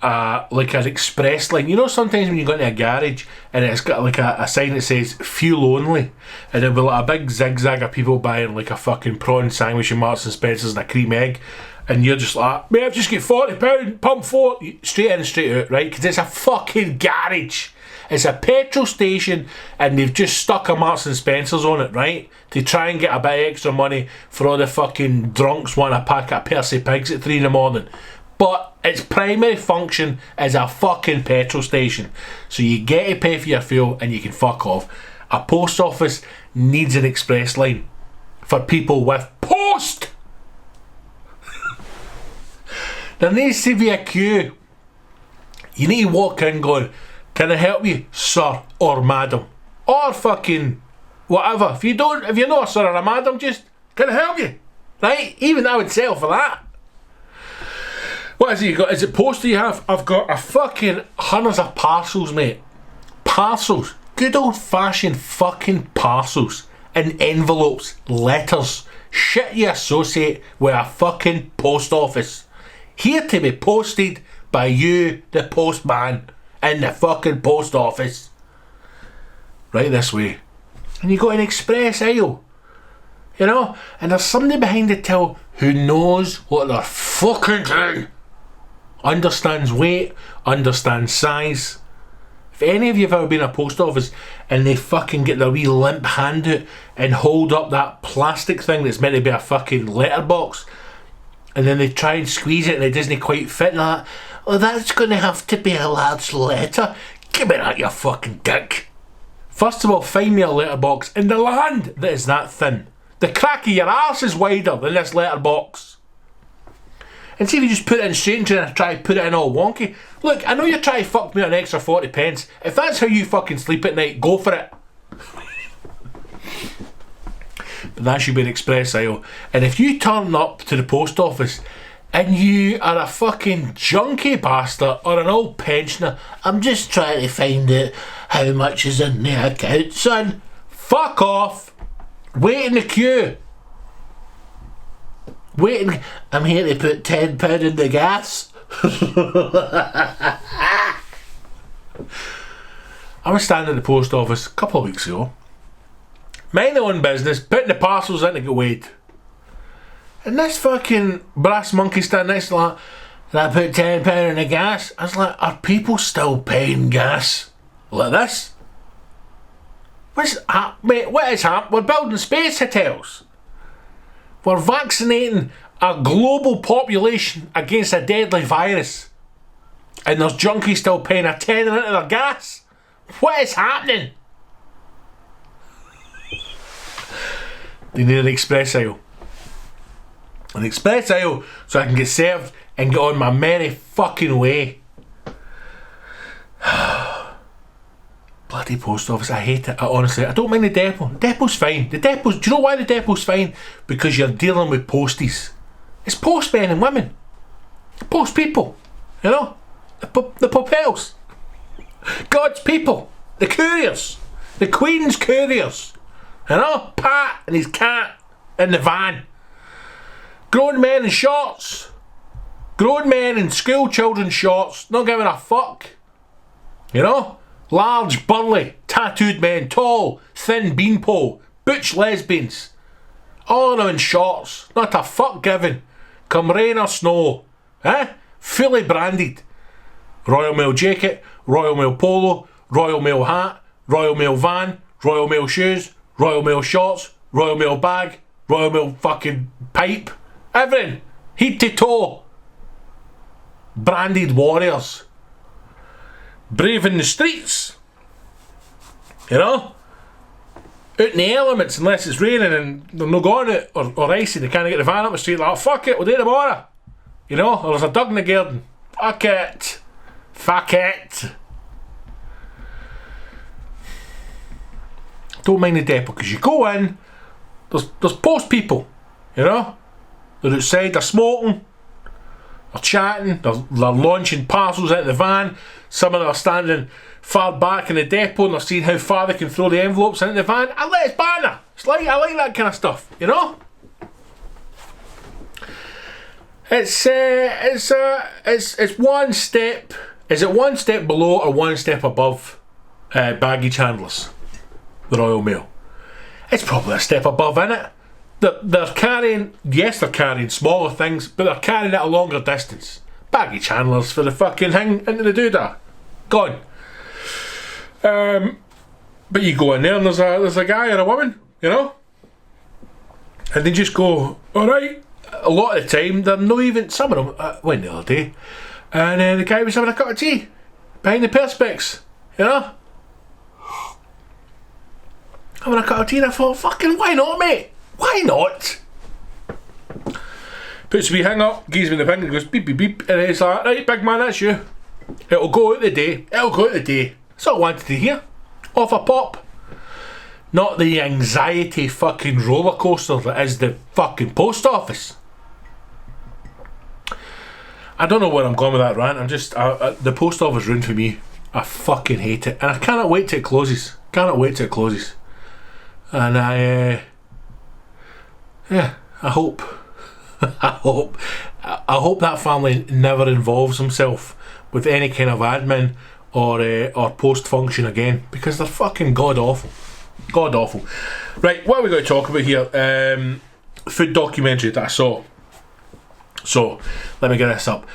like an express line. You know, sometimes when you go into a garage and it's got like a sign that says fuel only, and there'll be like a big zigzag of people buying like a fucking prawn sandwich in Marks and Spencer's and a cream egg, and you're just like, mate, I've just got £40, pump 4, straight in and straight out, right? Because it's a fucking garage. It's a petrol station and they've just stuck a Marks and Spencer's on it, right? To try and get a bit of extra money for all the fucking drunks wanting a pack of Percy Pigs at 3 in the morning. But its primary function is a fucking petrol station. So you get to pay for your fuel and you can fuck off. A post office needs an express line for people with post. There needs to be a queue. You need to walk in going, can I help you, sir or madam? Or fucking whatever. If you're not a sir or a madam, just, can I help you? Right? Even I would settle for that. What is it you got? Is it post you have? I've got a fucking hundreds of parcels, mate. Parcels. Good old fashioned fucking parcels. In envelopes. Letters. Shit you associate with a fucking post office. Here to be posted by you, the postman, in the fucking post office. Right this way. And you got an express aisle. You know? And there's somebody behind the till who knows what they're fucking doing. Understands weight, understands size. If any of you have ever been in a post office and they fucking get their wee limp hand out and hold up that plastic thing that's meant to be a fucking letterbox, and then they try and squeeze it and it doesn't quite fit and that, oh, that's going to have to be a large letter. Give me that, you fucking dick. First of all, find me a letterbox in the land that is that thin. The crack of your arse is wider than this letterbox. And see if you just put it in straight into it and try to put it in all wonky. Look, I know you're trying to fuck me an extra 40 pence. If that's how you fucking sleep at night, go for it. But that should be an express aisle. And if you turn up to the post office and you are a fucking junkie bastard or an old pensioner, I'm just trying to find out how much is in the account, son. Fuck off. Wait in the queue. I'm here to put £10 in the gas. I was standing at the post office a couple of weeks ago, minding my own business, putting the parcels in to get weighed. And this fucking brass monkey standing next to me, like, and I put £10 in the gas. I was like, are people still paying gas like this? Mate, what is happening? We're building space hotels. We're vaccinating a global population against a deadly virus. And there's junkies still paying a tenner into their gas. What is happening? They need an express aisle. An express aisle so I can get served and get on my merry fucking way. Bloody post office, I hate it. I don't mind the depot. The depot's fine. Do you know why the depot's fine? Because you're dealing with posties. It's postmen and women. Post people. You know? The propels. God's people. The couriers. The Queen's couriers. You know? Pat and his cat in the van. Grown men in shorts. Grown men in school children's shorts. Not giving a fuck. You know? Large, burly, tattooed men, tall, thin beanpole, butch lesbians. All of them in shorts, not a fuck given. Come rain or snow. Fully branded. Royal Mail jacket, Royal Mail polo, Royal Mail hat, Royal Mail van, Royal Mail shoes, Royal Mail shorts, Royal Mail bag, Royal Mail fucking pipe. Everything. Head to toe. Branded warriors. Braving the streets, you know, out in the elements unless it's raining and they're not going out or icy, they can't get the van up the street, like, oh, fuck it, we'll do it tomorrow, you know, or there's a dog in the garden, fuck it. Don't mind the depot, because you go in, there's post people, you know, they're outside, they're smoking, they're chatting, they're launching parcels into the van. Some of them are standing far back in the depot and they're seeing how far they can throw the envelopes into the van. I like his banner. I like that kind of stuff, you know? It's one step. Is it one step below or one step above baggage handlers? The Royal Mail. It's probably a step above, innit? They're carrying smaller things, but they're carrying it a longer distance. Baggage handlers for the fucking thing into the doodah. Gone. But you go in there and there's a guy or a woman, you know? And they just go, alright. A lot of the time, they're not even, some of them, went the other day, and the guy was having a cup of tea behind the perspex, you know? Having a cup of tea, and I thought, fucking, why not, mate? Why not? Puts a wee hang up, gives me the ping and goes beep beep beep, and it's like, right, big man, that's you. It'll go out the day. That's all I wanted to hear. Off a pop. Not the anxiety fucking roller coaster that is the fucking post office. I don't know where I'm going with that rant. The post office ruined for me. I fucking hate it, and I cannot wait till it closes. And I hope that family never involves himself with any kind of admin or post function again, because they're fucking god awful. Right, what are we going to talk about here? Food documentary that I saw. So let me get this up.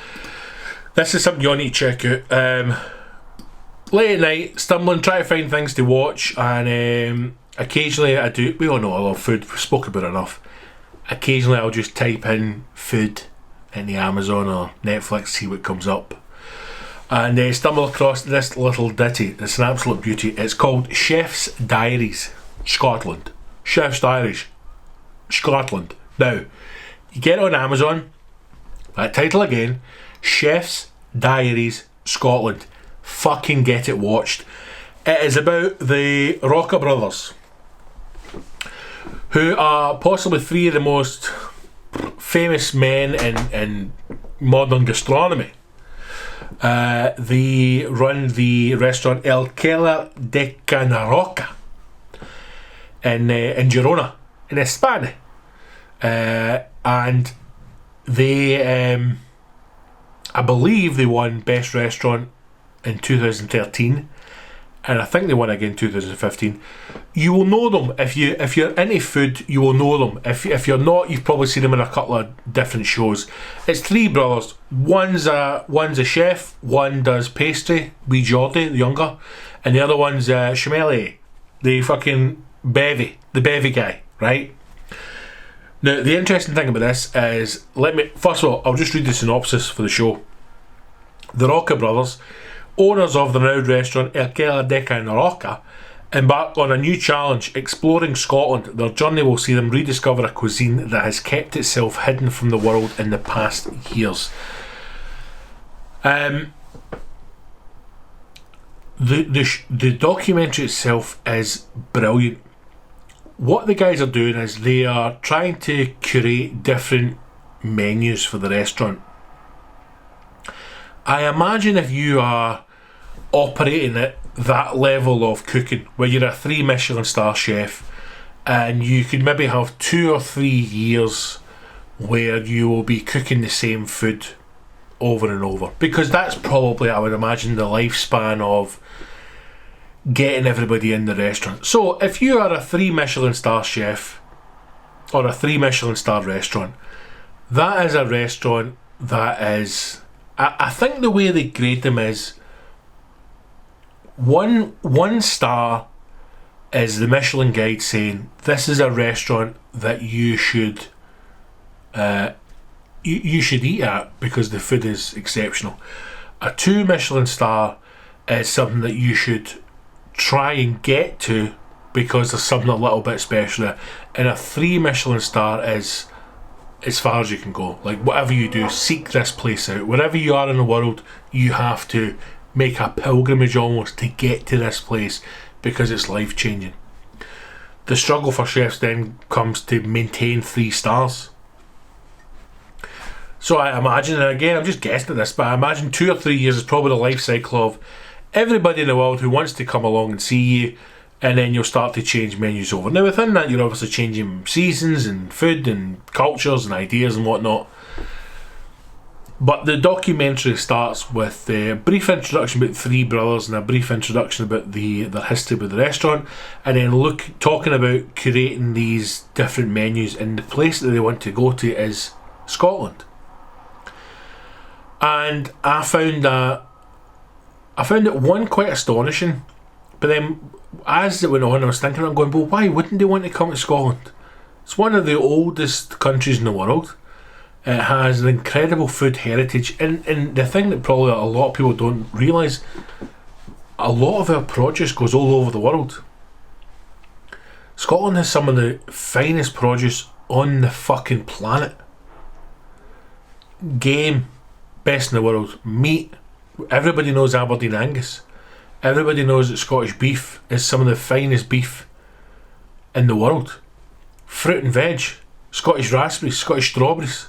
This is something you need to check out. late at night, stumbling, trying to find things to watch, and occasionally I do. We all know I love food. We've spoken about it enough. Occasionally I'll just type in food in the Amazon or Netflix, see what comes up, and stumble across this little ditty. It's an absolute beauty. It's called Chef's Diaries, Scotland. Chef's Diaries, Scotland. Now, you get it on Amazon. That title again, Chef's Diaries, Scotland. Fucking get it watched. It is about the Roca Brothers, who are possibly three of the most famous men in modern gastronomy. They run the restaurant El Keller de Canaroca in Girona, in España. And they, I believe they won Best Restaurant in 2013, and I think they won again in 2015. You will know them if you're into food. You will know them. If you're not, you've probably seen them in a couple of different shows. It's three brothers. One's a chef. One does pastry, wee Geordie, the younger, and the other one's Chemelier, the fucking bevy guy, right? Now, the interesting thing about this is, first of all, I'll just read the synopsis for the show. The Roca Brothers, owners of the renowned restaurant El Keller de Canaroca, embark on a new challenge, exploring Scotland. Their journey will see them rediscover a cuisine that has kept itself hidden from the world in the past years. The documentary itself is brilliant. What the guys are doing is they are trying to curate different menus for the restaurant. I imagine if you are operating at that level of cooking, where you're a 3 Michelin star chef, and you could maybe have 2 or 3 years where you will be cooking the same food over and over, because that's probably, I would imagine, the lifespan of getting everybody in the restaurant. So if you are a 3 Michelin star chef or a 3 Michelin star restaurant, that is a restaurant that is, I think the way they grade them is one star is the Michelin guide saying this is a restaurant that you should you should eat at because the food is exceptional. A 2 Michelin star is something that you should try and get to because there's something a little bit special there. And a 3 Michelin star is as far as you can go. Like, whatever you do, seek this place out. Wherever you are in the world, you have to make a pilgrimage almost to get to this place because it's life changing. The struggle for chefs then comes to maintain 3 stars. So I imagine, and again I'm just guessing at this, but I imagine 2 or 3 years is probably the life cycle of everybody in the world who wants to come along and see you, and then you'll start to change menus over. Now within that you're obviously changing seasons and food and cultures and ideas and whatnot. But the documentary starts with a brief introduction about 3 brothers and a brief introduction about their history with the restaurant, and then talking about curating these different menus, and the place that they want to go to is Scotland. And I found it one quite astonishing, but then as it went on I was thinking, I'm going, well, why wouldn't they want to come to Scotland? It's one of the oldest countries in the world. It has an incredible food heritage, and the thing that probably a lot of people don't realise, a lot of our produce goes all over the world. Scotland has some of the finest produce on the fucking planet. Game, best in the world. Meat, everybody knows Aberdeen Angus. Everybody knows that Scottish beef is some of the finest beef in the world. Fruit and veg, Scottish raspberries, Scottish strawberries.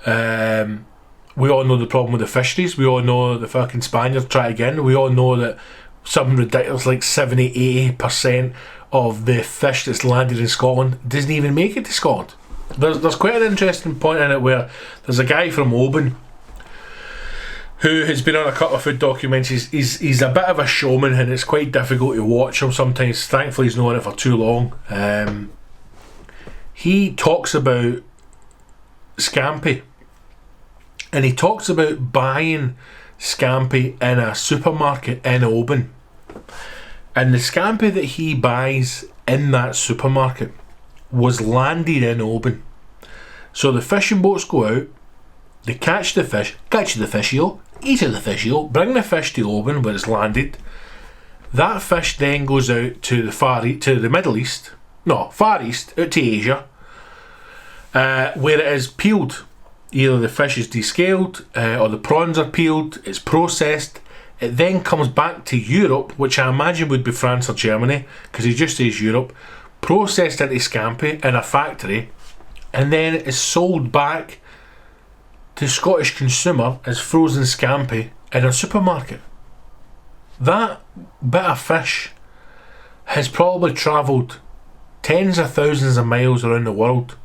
We all know the problem with the fisheries. We all know the fucking Spaniards try again. We all know that something ridiculous like 70-80% of the fish that's landed in Scotland doesn't even make it to Scotland. There's quite an interesting point in it where there's a guy from Oban who has been on a couple of food documentaries. He's a bit of a showman, and it's quite difficult to watch him sometimes. Thankfully he's not on it for too long. He talks about scampi, and he talks about buying scampi in a supermarket in Oban. And the scampi that he buys in that supermarket was landed in Oban. So the fishing boats go out, they catch the fish, eat the fishio, bring the fish to Oban where it's landed. That fish then goes out to the Far East, out to Asia, where it is peeled. Either the fish is descaled or the prawns are peeled, it's processed. It then comes back to Europe, which I imagine would be France or Germany, because he just says Europe, processed into scampi in a factory, and then it is sold back to Scottish consumer as frozen scampi in a supermarket. That bit of fish has probably travelled tens of thousands of miles around the world,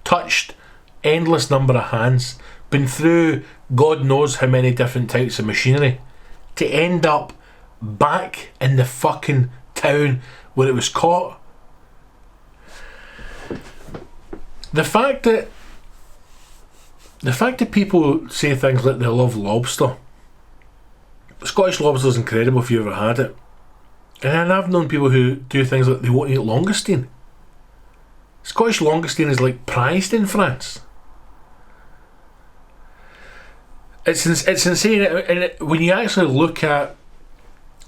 touched endless number of hands, been through God knows how many different types of machinery, to end up back in the fucking town where it was caught. The fact that people say things like they love lobster. Scottish lobster is incredible if you ever had it. And I've known people who do things like they won't eat longestine. Scottish longestine is like prized in France. It's insane. And when you actually look at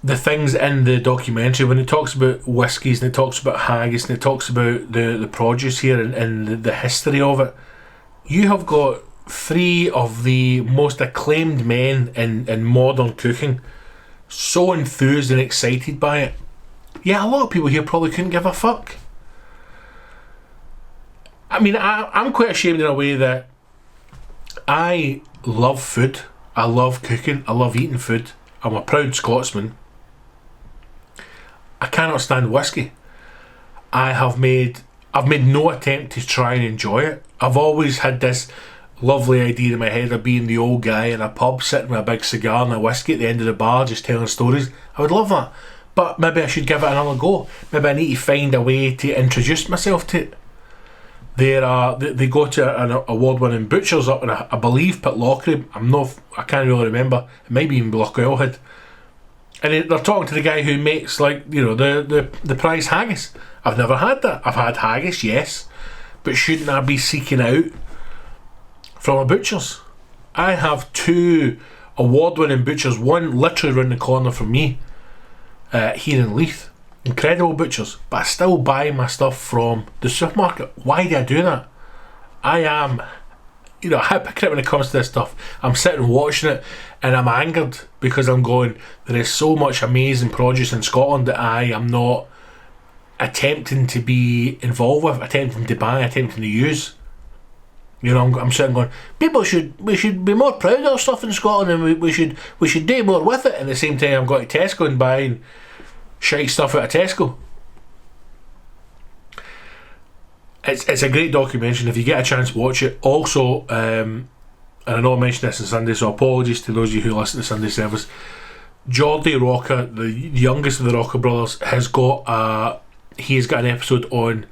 the things in the documentary, when it talks about whiskies and it talks about haggis and it talks about the produce here and the history of it, you have got three of the most acclaimed men in modern cooking so enthused and excited by it. Yeah, a lot of people here probably couldn't give a fuck. I mean, I'm quite ashamed in a way that I love food, I love cooking, I love eating food. I'm a proud Scotsman. I cannot stand whiskey. I've made no attempt to try and enjoy it. I've always had this lovely idea in my head of being the old guy in a pub sitting with a big cigar and a whiskey at the end of the bar just telling stories. I would love that, but maybe I should give it another go. Maybe I need to find a way to introduce myself to it. They go to an award-winning butchers up in I believe Pitlochry. I can't really remember. It might be even Lochgilhead. And they're talking to the guy who makes, like, you know, the prize haggis. I've never had that. I've had haggis, yes, but shouldn't I be seeking out from a butcher's? I have two award-winning butchers. One literally round the corner from me, here in Leith. Incredible butchers, but I still buy my stuff from the supermarket. Why do I do that? I am, you know, a hypocrite when it comes to this stuff. I'm sitting watching it and I'm angered because I'm going, there is so much amazing produce in Scotland that I am not attempting to be involved with, attempting to buy, attempting to use. You know, I'm sitting going, we should be more proud of our stuff in Scotland, and we should do more with it. And at the same time, I'm going to Tesco and buying shite stuff out of Tesco. It's a great documentary. If you get a chance, watch it. Also, and I know I mentioned this on Sunday, so apologies to those of you who listen to Sunday service. Geordie Roca, the youngest of the Roca Brothers, has got an episode on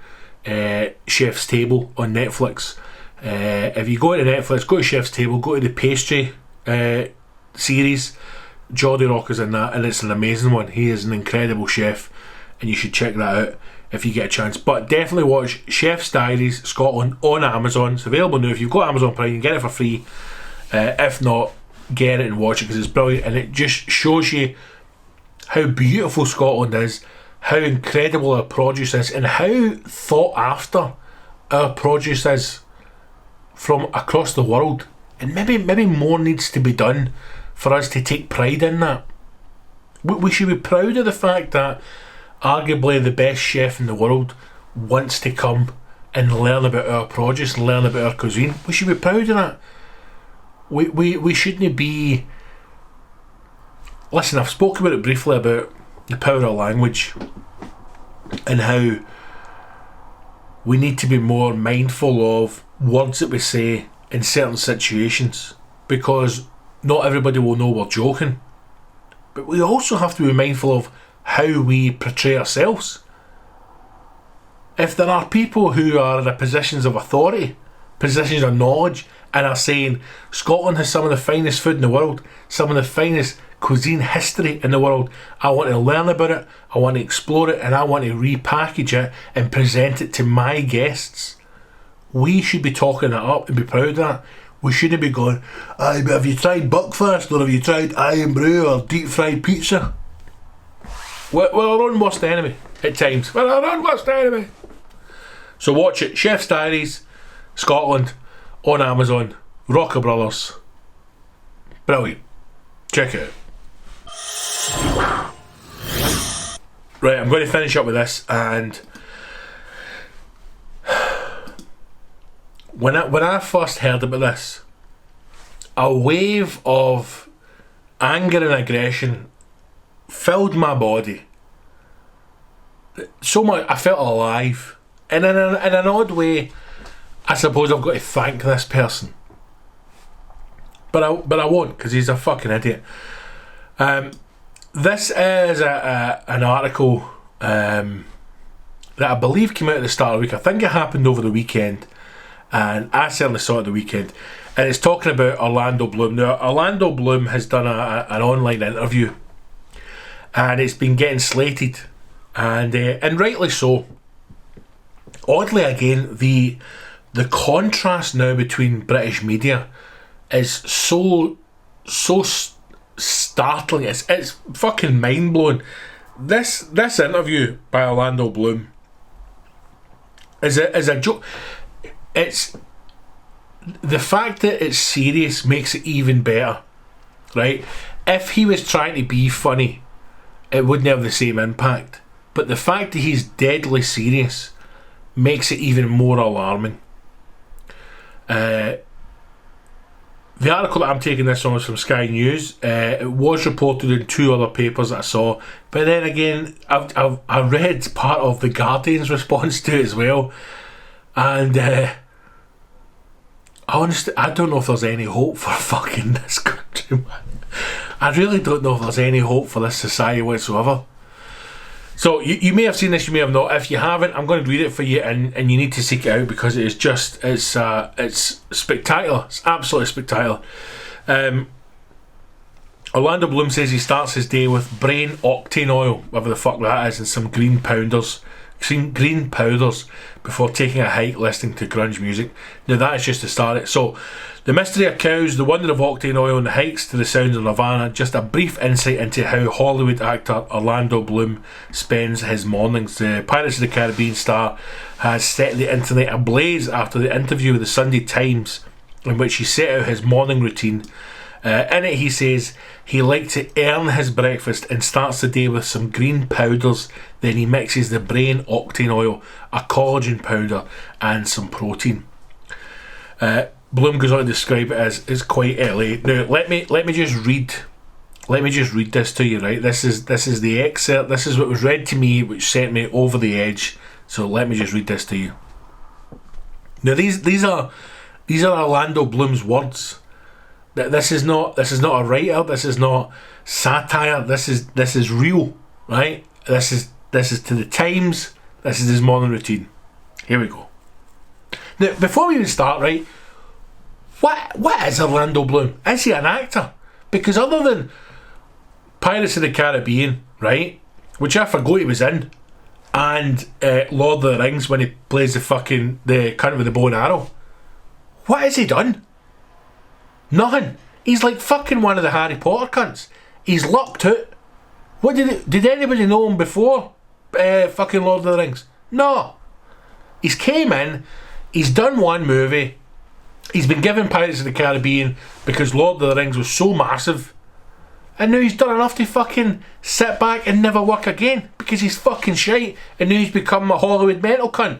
Chef's Table on Netflix. If you go to Netflix, go to Chef's Table, go to the pastry series. Geordie Roca's in that, and it's an amazing one. He is an incredible chef, and you should check that out if you get a chance. But definitely watch Chef's Diaries Scotland on Amazon. It's available now. If you've got Amazon Prime, you can get it for free. If not, get it and watch it, because it's brilliant, and it just shows you how beautiful Scotland is, how incredible our produce is, and how thought after our produce is from across the world. And maybe more needs to be done for us to take pride in that. We should be proud of the fact that arguably the best chef in the world wants to come and learn about our produce, learn about our cuisine. We should be proud of that. We shouldn't be... Listen, I've spoken about it briefly about the power of language and how we need to be more mindful of words that we say in certain situations, because not everybody will know we're joking. But we also have to be mindful of how we portray ourselves. If there are people who are in positions of authority, positions of knowledge, and are saying Scotland has some of the finest food in the world, some of the finest cuisine history in the world. I want to learn about it, I want to explore it, and I want to repackage it and present it to my guests. We should be talking that up and be proud of that. We shouldn't be going, aye, but have you tried Buckfast, or have you tried Iron Brew or deep fried pizza? We're our own worst enemy at times. We're our own worst enemy. So watch it. Chef's Diaries, Scotland, on Amazon. Roca Brothers. Brilliant. Check it out. Right, I'm going to finish up with this, and when I first heard about this, a wave of anger and aggression filled my body. So much, I felt alive. And in an odd way, I suppose I've got to thank this person. But I won't, because he's a fucking idiot. This is an article that I believe came out at the start of the week. I think it happened over the weekend, and I certainly saw it the weekend. And it's talking about Orlando Bloom. Now, Orlando Bloom has done an online interview, and it's been getting slated, and rightly so. Oddly, again, the contrast now between British media is so startling. It's fucking mind blowing. This interview by Orlando Bloom is a joke. It's the fact that it's serious makes it even better, right? If he was trying to be funny, it wouldn't have the same impact. But the fact that he's deadly serious makes it even more alarming. The article that I'm taking this on is from Sky News. It was reported in 2 other papers that I saw, but then again, I read part of the Guardian's response to it as well, and honestly, I don't know if there's any hope for fucking this country, man. I really don't know if there's any hope for this society whatsoever. So you may have seen this, you may have not. If you haven't, I'm going to read it for you, and you need to seek it out, because it's spectacular. It's absolutely spectacular. Orlando Bloom says he starts his day with brain octane oil, whatever the fuck that is, and some green powders before taking a hike listening to grunge music. Now that is just to start it. So the mystery of cows, the wonder of octane oil, and the hikes to the sounds of Nirvana. Just a brief insight into how Hollywood actor Orlando Bloom spends his mornings. The Pirates of the Caribbean star has set the internet ablaze after the interview with the Sunday Times, in which he set out his morning routine. In it, he says he likes to earn his breakfast and starts the day with some green powders. Then he mixes the brain octane oil, a collagen powder, and some protein. Bloom goes on to describe it as it's quite early. Now let me just read this to you, right? This is the excerpt. This is what was read to me, which sent me over the edge. So let me just read this to you. Now these are Orlando Bloom's words. This is not a writer. This is not satire. This is real, right? This is to the Times. This is his morning routine. Here we go. Now, before we even start, right? What is Orlando Bloom? Is he an actor? Because other than Pirates of the Caribbean, right, which I forgot he was in, and Lord of the Rings when he plays the cunt with the bow and arrow, what has he done? Nothing. He's like fucking one of the Harry Potter cunts. He's locked out. What did anybody know him before fucking Lord of the Rings? No. He's came in, he's done one movie, he's been given Pirates of the Caribbean because Lord of the Rings was so massive, and now he's done enough to fucking sit back and never work again because he's fucking shite, and now he's become a Hollywood mental cunt,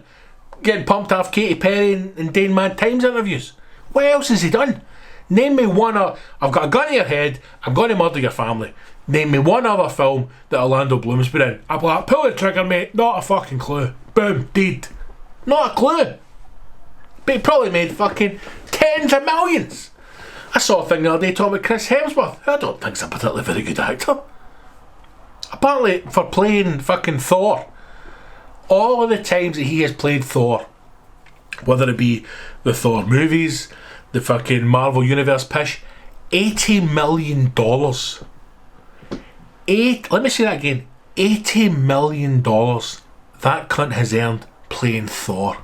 getting pumped off Katy Perry and Dane Mad Times interviews. What else has he done? Name me one I've got a gun to your head, I'm going to murder your family. Name me one other film that Orlando Bloom's been in. I'll be like, pull the trigger, mate. Not a fucking clue. Boom, dead. Not a clue. But he probably made fucking tens of millions. I saw a thing the other day talking about Chris Hemsworth. I don't think he's a particularly very good actor. Apparently, for playing fucking Thor, all of the times that he has played Thor, whether it be the Thor movies, the fucking Marvel Universe pish. $80 million. Let me say that again. $80 million that cunt has earned playing Thor.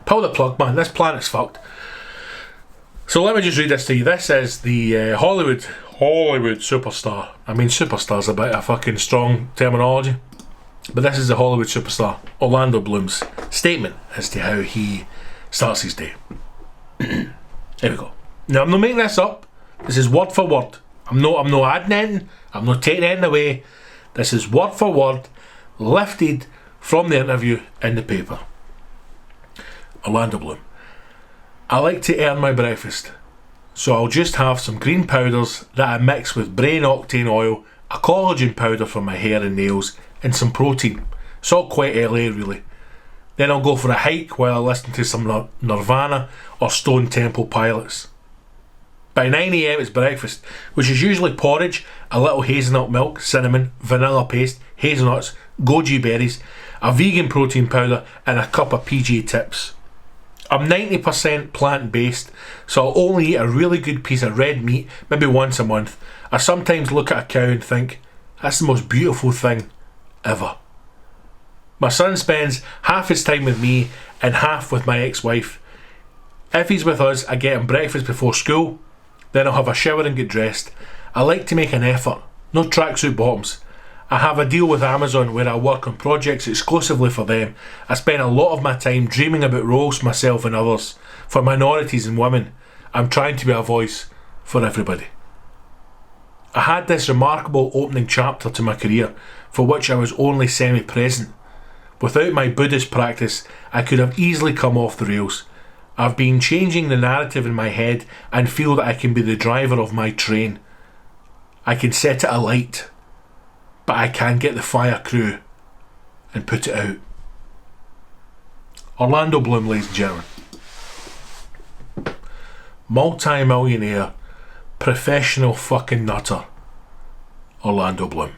Pull the plug, man. This planet's fucked. So let me just read this to you. This is the Hollywood superstar. I mean, superstar's a bit of fucking strong terminology, but this is the Hollywood superstar Orlando Bloom's statement as to how he starts his day. Here we go. Now, I'm not making this up. This is word for word. I'm not adding anything. I'm not taking anything away. This is word for word, lifted from the interview in the paper. Orlando Bloom. I like to earn my breakfast, so I'll just have some green powders that I mix with brain octane oil, a collagen powder for my hair and nails, and some protein. It's all quite LA really. Then I'll go for a hike while I listen to some Nirvana or Stone Temple Pilots. By 9 AM it's breakfast, which is usually porridge, a little hazelnut milk, cinnamon, vanilla paste, hazelnuts, goji berries, a vegan protein powder, and a cup of PJ Tips. I'm 90% plant-based, so I'll only eat a really good piece of red meat maybe once a month. I sometimes look at a cow and think, that's the most beautiful thing ever. My son spends half his time with me and half with my ex-wife. If he's with us, I get him breakfast before school, then I'll have a shower and get dressed. I like to make an effort, no tracksuit bottoms. I have a deal with Amazon where I work on projects exclusively for them. I spend a lot of my time dreaming about roles for myself and others, for minorities and women. I'm trying to be a voice for everybody. I had this remarkable opening chapter to my career, for which I was only semi-present. Without my Buddhist practice, I could have easily come off the rails. I've been changing the narrative in my head and feel that I can be the driver of my train. I can set it alight, but I can't get the fire crew and put it out. Orlando Bloom, ladies and gentlemen. Multi-millionaire, professional fucking nutter. Orlando Bloom.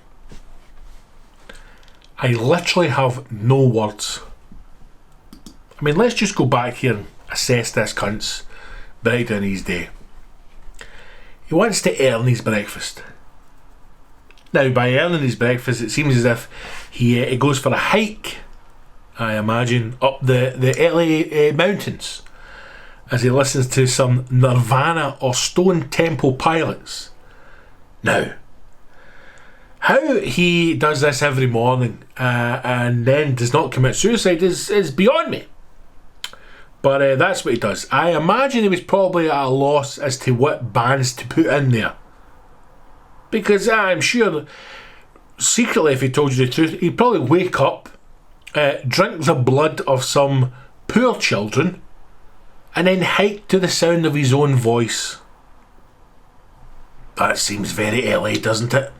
I literally have no words. I mean, let's just go back here and assess this cunt's breakdown his day. He wants to earn his breakfast. Now, by earning his breakfast, it seems as if he goes for a hike, I imagine, up the LA mountains, as he listens to some Nirvana or Stone Temple Pilots. Now, how he does this every morning and then does not commit suicide is beyond me. But that's what he does. I imagine he was probably at a loss as to what bands to put in there. Because I'm sure, secretly, if he told you the truth, he'd probably wake up, drink the blood of some poor children, and then hike to the sound of his own voice. That seems very LA, doesn't it?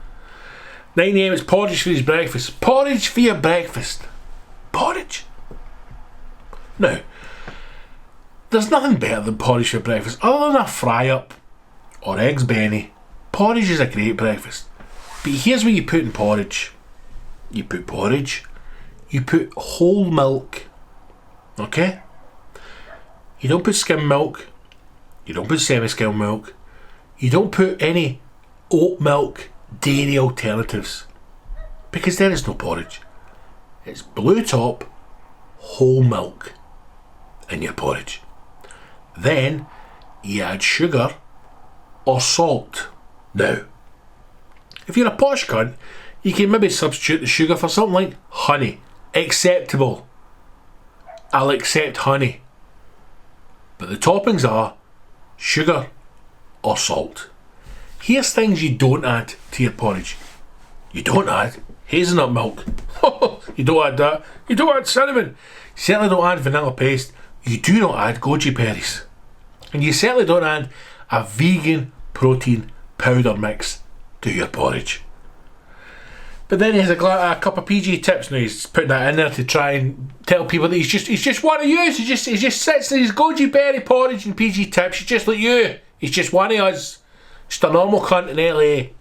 9 AM, it's porridge for his breakfast. Porridge for your breakfast. Porridge. Now, there's nothing better than porridge for breakfast, other than a fry-up or eggs Benny. Porridge is a great breakfast. But here's what you put in porridge. You put porridge. You put whole milk. Okay? You don't put skim milk. You don't put semi-skim milk. You don't put any oat milk dairy alternatives. Because then it's no porridge. It's blue top, whole milk in your porridge. Then you add sugar or salt. Now, if you're a posh cunt, you can maybe substitute the sugar for something like honey. Acceptable. I'll accept honey. But the toppings are sugar or salt. Here's things you don't add to your porridge. You don't add hazelnut milk. You don't add that. You don't add cinnamon. You certainly don't add vanilla paste. You do not add goji berries. And you certainly don't add a vegan protein powder mix to your porridge. But then he has a cup of PJ Tips. Now he's putting that in there to try and tell people that he's just one of you. He just sits in his goji berry porridge and PJ Tips. He's just like you. He's just one of us. Just a normal cunt in LA.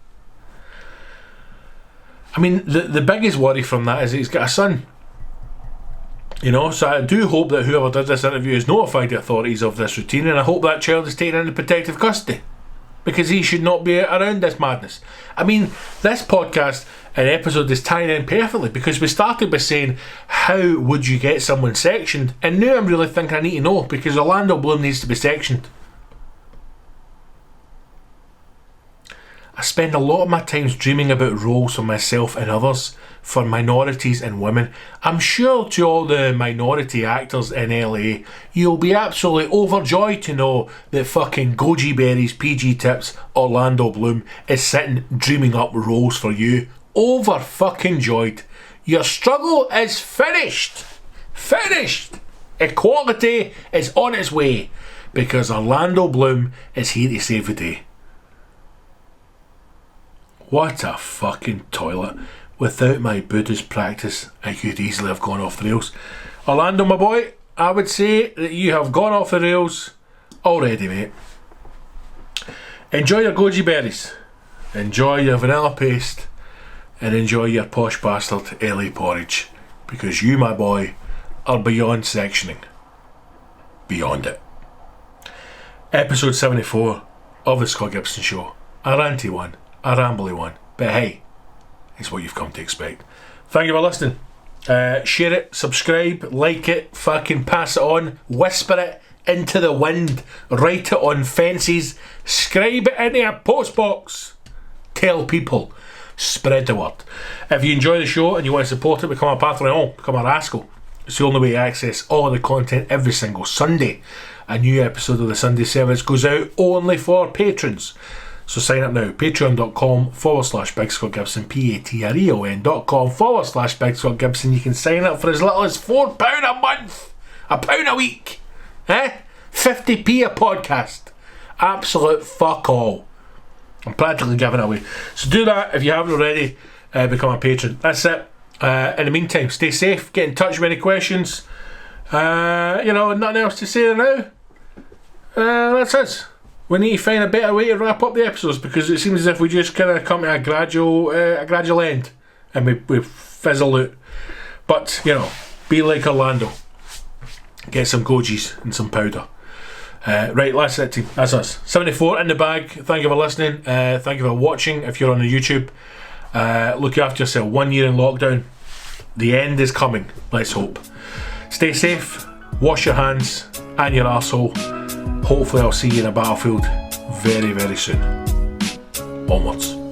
I mean, the biggest worry from that is that he's got a son. You know, so I do hope that whoever did this interview has notified the authorities of this routine, and I hope that child is taken into protective custody, because he should not be around this madness. I mean, this podcast and episode is tying in perfectly, because we started by saying, how would you get someone sectioned? And now I'm really thinking I need to know, because Orlando Bloom needs to be sectioned. I spend a lot of my times dreaming about roles for myself and others, for minorities and women. I'm sure to all the minority actors in LA, you'll be absolutely overjoyed to know that fucking Goji Berry's PG Tips Orlando Bloom is sitting dreaming up roles for you. Over fucking joyed. Your struggle is finished. Finished. Equality is on its way, because Orlando Bloom is here to save the day. What a fucking toilet. Without my Buddhist practice, I could easily have gone off the rails. Orlando, my boy, I would say that you have gone off the rails already, mate. Enjoy your goji berries, enjoy your vanilla paste, and enjoy your posh bastard LA porridge, because you, my boy, are beyond sectioning. Beyond it. Episode 74 of the Scott Gibson Show. A ranty one, a rambly one, but hey, it's what you've come to expect. Thank you for listening. Share it, subscribe, like it, fucking pass it on, whisper it into the wind, write it on fences, scribe it into a postbox. Tell people, spread the word. If you enjoy the show and you want to support it, become a Patreon, become a rascal. It's the only way to access all of the content every single Sunday. A new episode of the Sunday Service goes out only for patrons. So sign up now, patreon.com/Big Scott Gibson, patreon.com/Big Scott Gibson. You can sign up for as little as £4 a month, £1 a week, 50p a podcast. Absolute fuck all. I'm practically giving it away. So do that if you haven't already. Become a patron. That's it. In the meantime, stay safe, get in touch with any questions. Nothing else to say now. That's us. We need to find a better way to wrap up the episodes, because it seems as if we just kind of come to a gradual end and we fizzle out. But, be like Orlando. Get some gojis and some powder. Right, that's it, team. That's us. 74 in the bag. Thank you for listening. Thank you for watching if you're on the YouTube. Look after yourself. 1 year in lockdown. The end is coming. Let's hope. Stay safe. Wash your hands and your arsehole. Hopefully I'll see you in a battlefield very, very soon. Onwards.